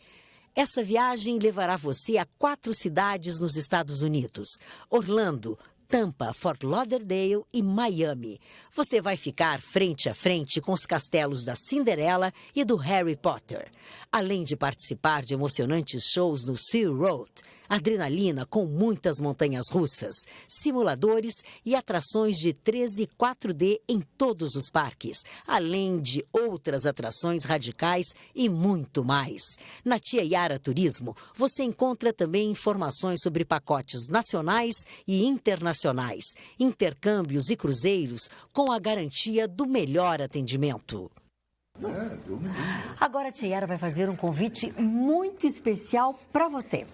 Essa viagem levará você a 4 cidades nos Estados Unidos: Orlando, Tampa, Fort Lauderdale e Miami. Você vai ficar frente a frente com os castelos da Cinderela e do Harry Potter. Além de participar de emocionantes shows no Sea Road, adrenalina com muitas montanhas russas, simuladores e atrações de 3D e 4D em todos os parques, além de outras atrações radicais e muito mais. Na Tia Yara Turismo, você encontra também informações sobre pacotes nacionais e internacionais, intercâmbios e cruzeiros com a garantia do melhor atendimento. Agora a Tia Yara vai fazer um convite muito especial para você.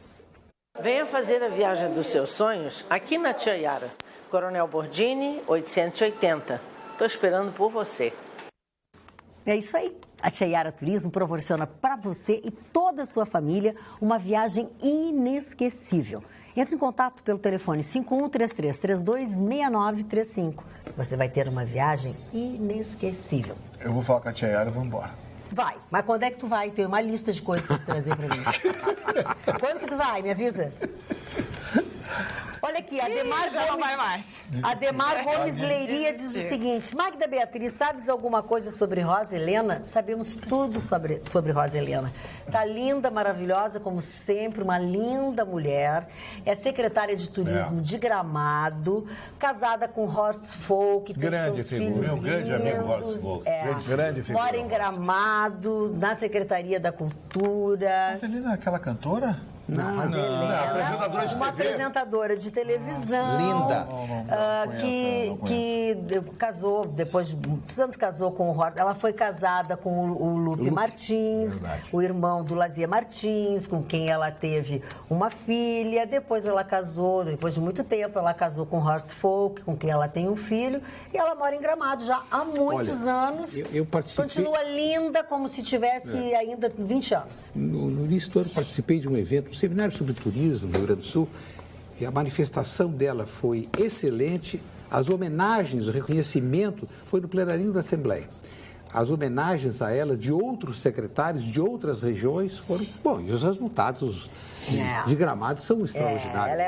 Venha fazer a viagem dos seus sonhos aqui na Tia Yara. Coronel Bordini, 880. Estou esperando por você. É isso aí. A Tia Yara Turismo proporciona para você e toda a sua família uma viagem inesquecível. Entre em contato pelo telefone 5133326935. Você vai ter uma viagem inesquecível. Eu vou falar com a Tia Yara e vamos embora. Vai, mas quando é que tu vai? Tem uma lista de coisas para trazer para mim. Quando que tu vai? Me avisa. Olha aqui, Ademar já Gomes, não vai mais. Ademar Gomes Leiria diz o seguinte: Magda Beatriz, sabes alguma coisa sobre Rosa Helena? Sabemos tudo sobre Rosa Helena. Tá linda, maravilhosa, como sempre, uma linda mulher. É secretária de turismo de Gramado, casada com Horst Folk, tem Grande seus figura, filhos meu grande amigo lindos, Horst Folk. Grande figura. mora em Gramado, na Secretaria da Cultura. Mas ele não é aquela cantora? Não, mas Helena, apresentadora de uma TV. apresentadora de televisão. Linda. Que casou, depois de muitos anos casou com o Horst. Ela foi casada com o Lupe Martins, o irmão do Lazia Martins, com quem ela teve uma filha. Depois ela casou, depois de muito tempo, ela casou com Horst Folk, com quem ela tem um filho. E ela mora em Gramado já há muitos anos. Eu participei... Continua linda como se tivesse ainda 20 anos. No início do ano participei de um evento, um seminário sobre turismo no Rio Grande do Sul, e a manifestação dela foi excelente. As homenagens, o reconhecimento foi no plenarinho da Assembleia. As homenagens a ela de outros secretários de outras regiões foram... Bom, e os resultados de Gramado são extraordinários. Ela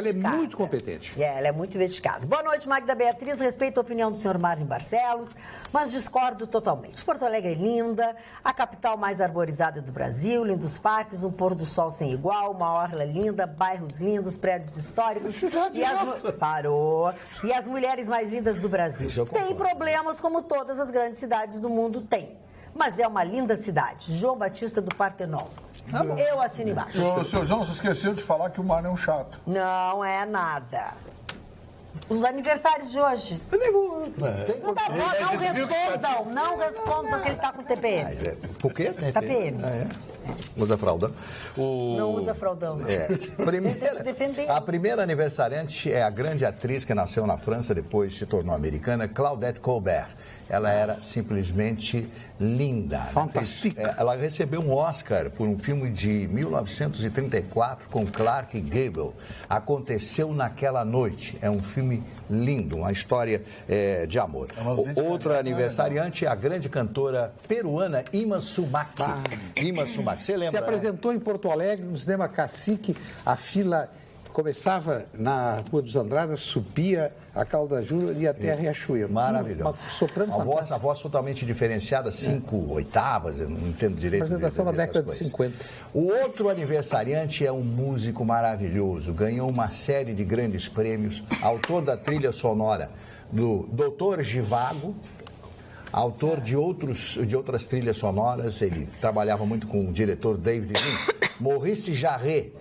é muito competente. Ela é muito dedicada. Boa noite, Magda Beatriz. Respeito a opinião do senhor Marlon Barcelos, mas discordo totalmente. Porto Alegre é linda, a capital mais arborizada do Brasil, lindos parques, um pôr do sol sem igual, uma orla linda, bairros lindos, prédios históricos. Parou. E as mulheres mais lindas do Brasil. Tem problemas como todas as grandes cidades do mundo têm. Mas é uma linda cidade. João Batista do Partenon. Eu assino embaixo. O senhor João, você esqueceu de falar que o Marlon é um chato. Não é nada. Os aniversários de hoje. Não respondam que ele está com TPM. Por quê? TPM. Usa fraldão. Não usa fraldão. Primeira, se defender. a primeira aniversariante é a grande atriz que nasceu na França, depois se tornou americana, Claudette Colbert. Ela era simplesmente linda. Fantástica. Ela recebeu um Oscar por um filme de 1934 com Clark Gable. Aconteceu naquela noite. É um filme lindo, uma história de amor. Outra aniversariante é a grande cantora peruana Ima Sumac. Ima Sumac, você lembra? Se apresentou em Porto Alegre, no Cinema Cacique, a fila começava na Rua dos Andradas, subia a Calda Júnior e até a Riachuelo. Maravilhoso. Uma soprano a voz totalmente diferenciada, 5 oitavas, eu não entendo direito. Apresentação na década de 50. O outro aniversariante é um músico maravilhoso, ganhou uma série de grandes prêmios, autor da trilha sonora do Dr. Givago, autor de outras trilhas sonoras, ele trabalhava muito com o diretor David Lean. Maurice Jarre,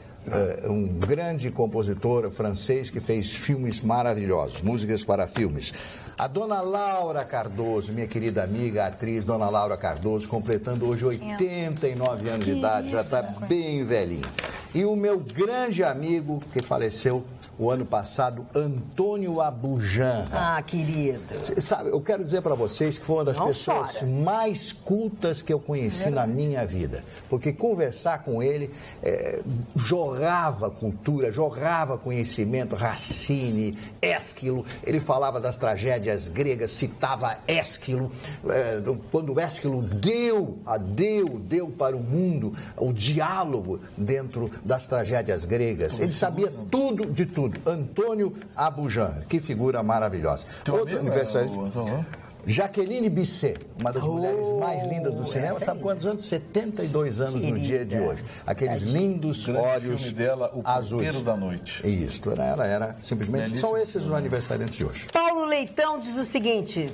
um grande compositor francês que fez filmes maravilhosos, músicas para filmes. A dona Laura Cardoso, minha querida amiga, atriz dona Laura Cardoso, completando hoje 89 anos de idade, já está bem velhinha. E o meu grande amigo que faleceu, o ano passado, Antônio Abujamra. Ah, querido. Sabe, eu quero dizer para vocês que foi uma das pessoas mais cultas que eu conheci na minha vida. Porque conversar com ele jorrava cultura, jorrava conhecimento, Racine, Ésquilo. Ele falava das tragédias gregas, citava Ésquilo. Quando Ésquilo deu para o mundo o diálogo dentro das tragédias gregas. Ele sabia tudo de tudo. Antônio Abujamra, que figura maravilhosa. Outro aniversariante, Jaqueline Bisset, uma das mulheres mais lindas do cinema. Sabe quantos anos? 72 anos no dia de hoje. Aqueles lindos olhos filme dela, O azuis. Porteiro da Noite. Isso, ela era simplesmente... São esses os aniversariantes de hoje. Paulo Leitão diz o seguinte: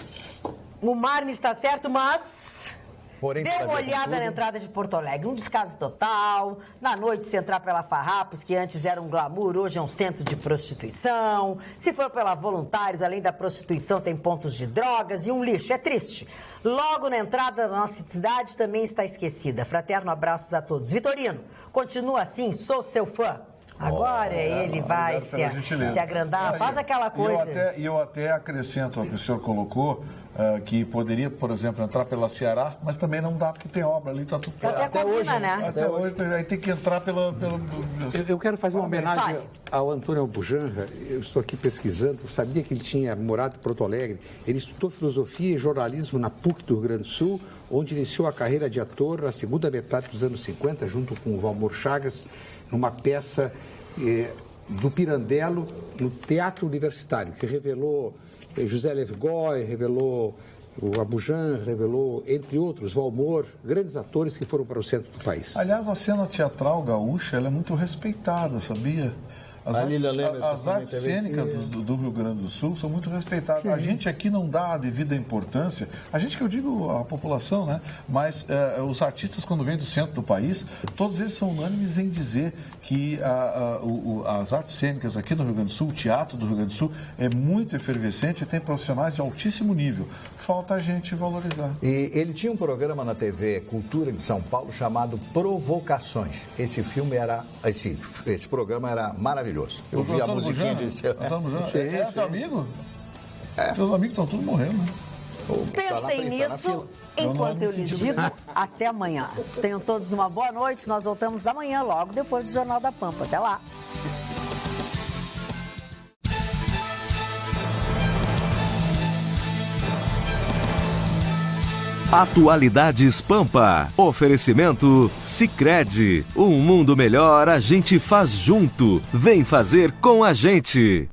o Marne está certo, mas... Porém, dê uma olhada na entrada de Porto Alegre, um descaso total. Na noite, se entrar pela Farrapos, que antes era um glamour, hoje é um centro de prostituição. Se for pela Voluntários, além da prostituição, tem pontos de drogas e um lixo. É triste. Logo na entrada da nossa cidade também está esquecida. Fraterno abraços a todos. Vitorino, continua assim, sou seu fã. Agora ele vai se agrandar, faz aquela coisa. E eu até acrescento ao que o senhor colocou, que poderia, por exemplo, entrar pela Ceará, mas também não dá, porque tem obra ali, está tudo até hoje, né? Até hoje, aí tem que entrar pela... Eu quero fazer uma homenagem ao Antônio Abujamra. Eu estou aqui pesquisando, sabia que ele tinha morado em Porto Alegre. Ele estudou filosofia e jornalismo na PUC do Rio Grande do Sul, onde iniciou a carreira de ator na segunda metade dos anos 50, junto com o Valmor Chagas, numa peça do Pirandello no Teatro Universitário, que revelou José Levgoy, revelou o Abujamra, revelou, entre outros, Valmor, grandes atores que foram para o centro do país. Aliás, a cena teatral gaúcha ela é muito respeitada, sabia? As artes cênicas do Rio Grande do Sul são muito respeitadas. A gente aqui não dá a devida importância, a gente que eu digo a população, né? Mas os artistas, quando vêm do centro do país, todos eles são unânimes em dizer que as artes cênicas aqui no Rio Grande do Sul, o teatro do Rio Grande do Sul, é muito efervescente e tem profissionais de altíssimo nível. Falta a gente valorizar. E ele tinha um programa na TV Cultura de São Paulo chamado Provocações. Esse programa era maravilhoso. Eu vi a musiquinha de... É teu amigo? Teus amigos estão todos morrendo, né? Pensem nisso enquanto eu lhes digo até amanhã. Tenham todos uma boa noite. Nós voltamos amanhã, logo depois do Jornal da Pampa. Até lá. Atualidades Pampa. Oferecimento Sicredi. Um mundo melhor a gente faz junto. Vem fazer com a gente.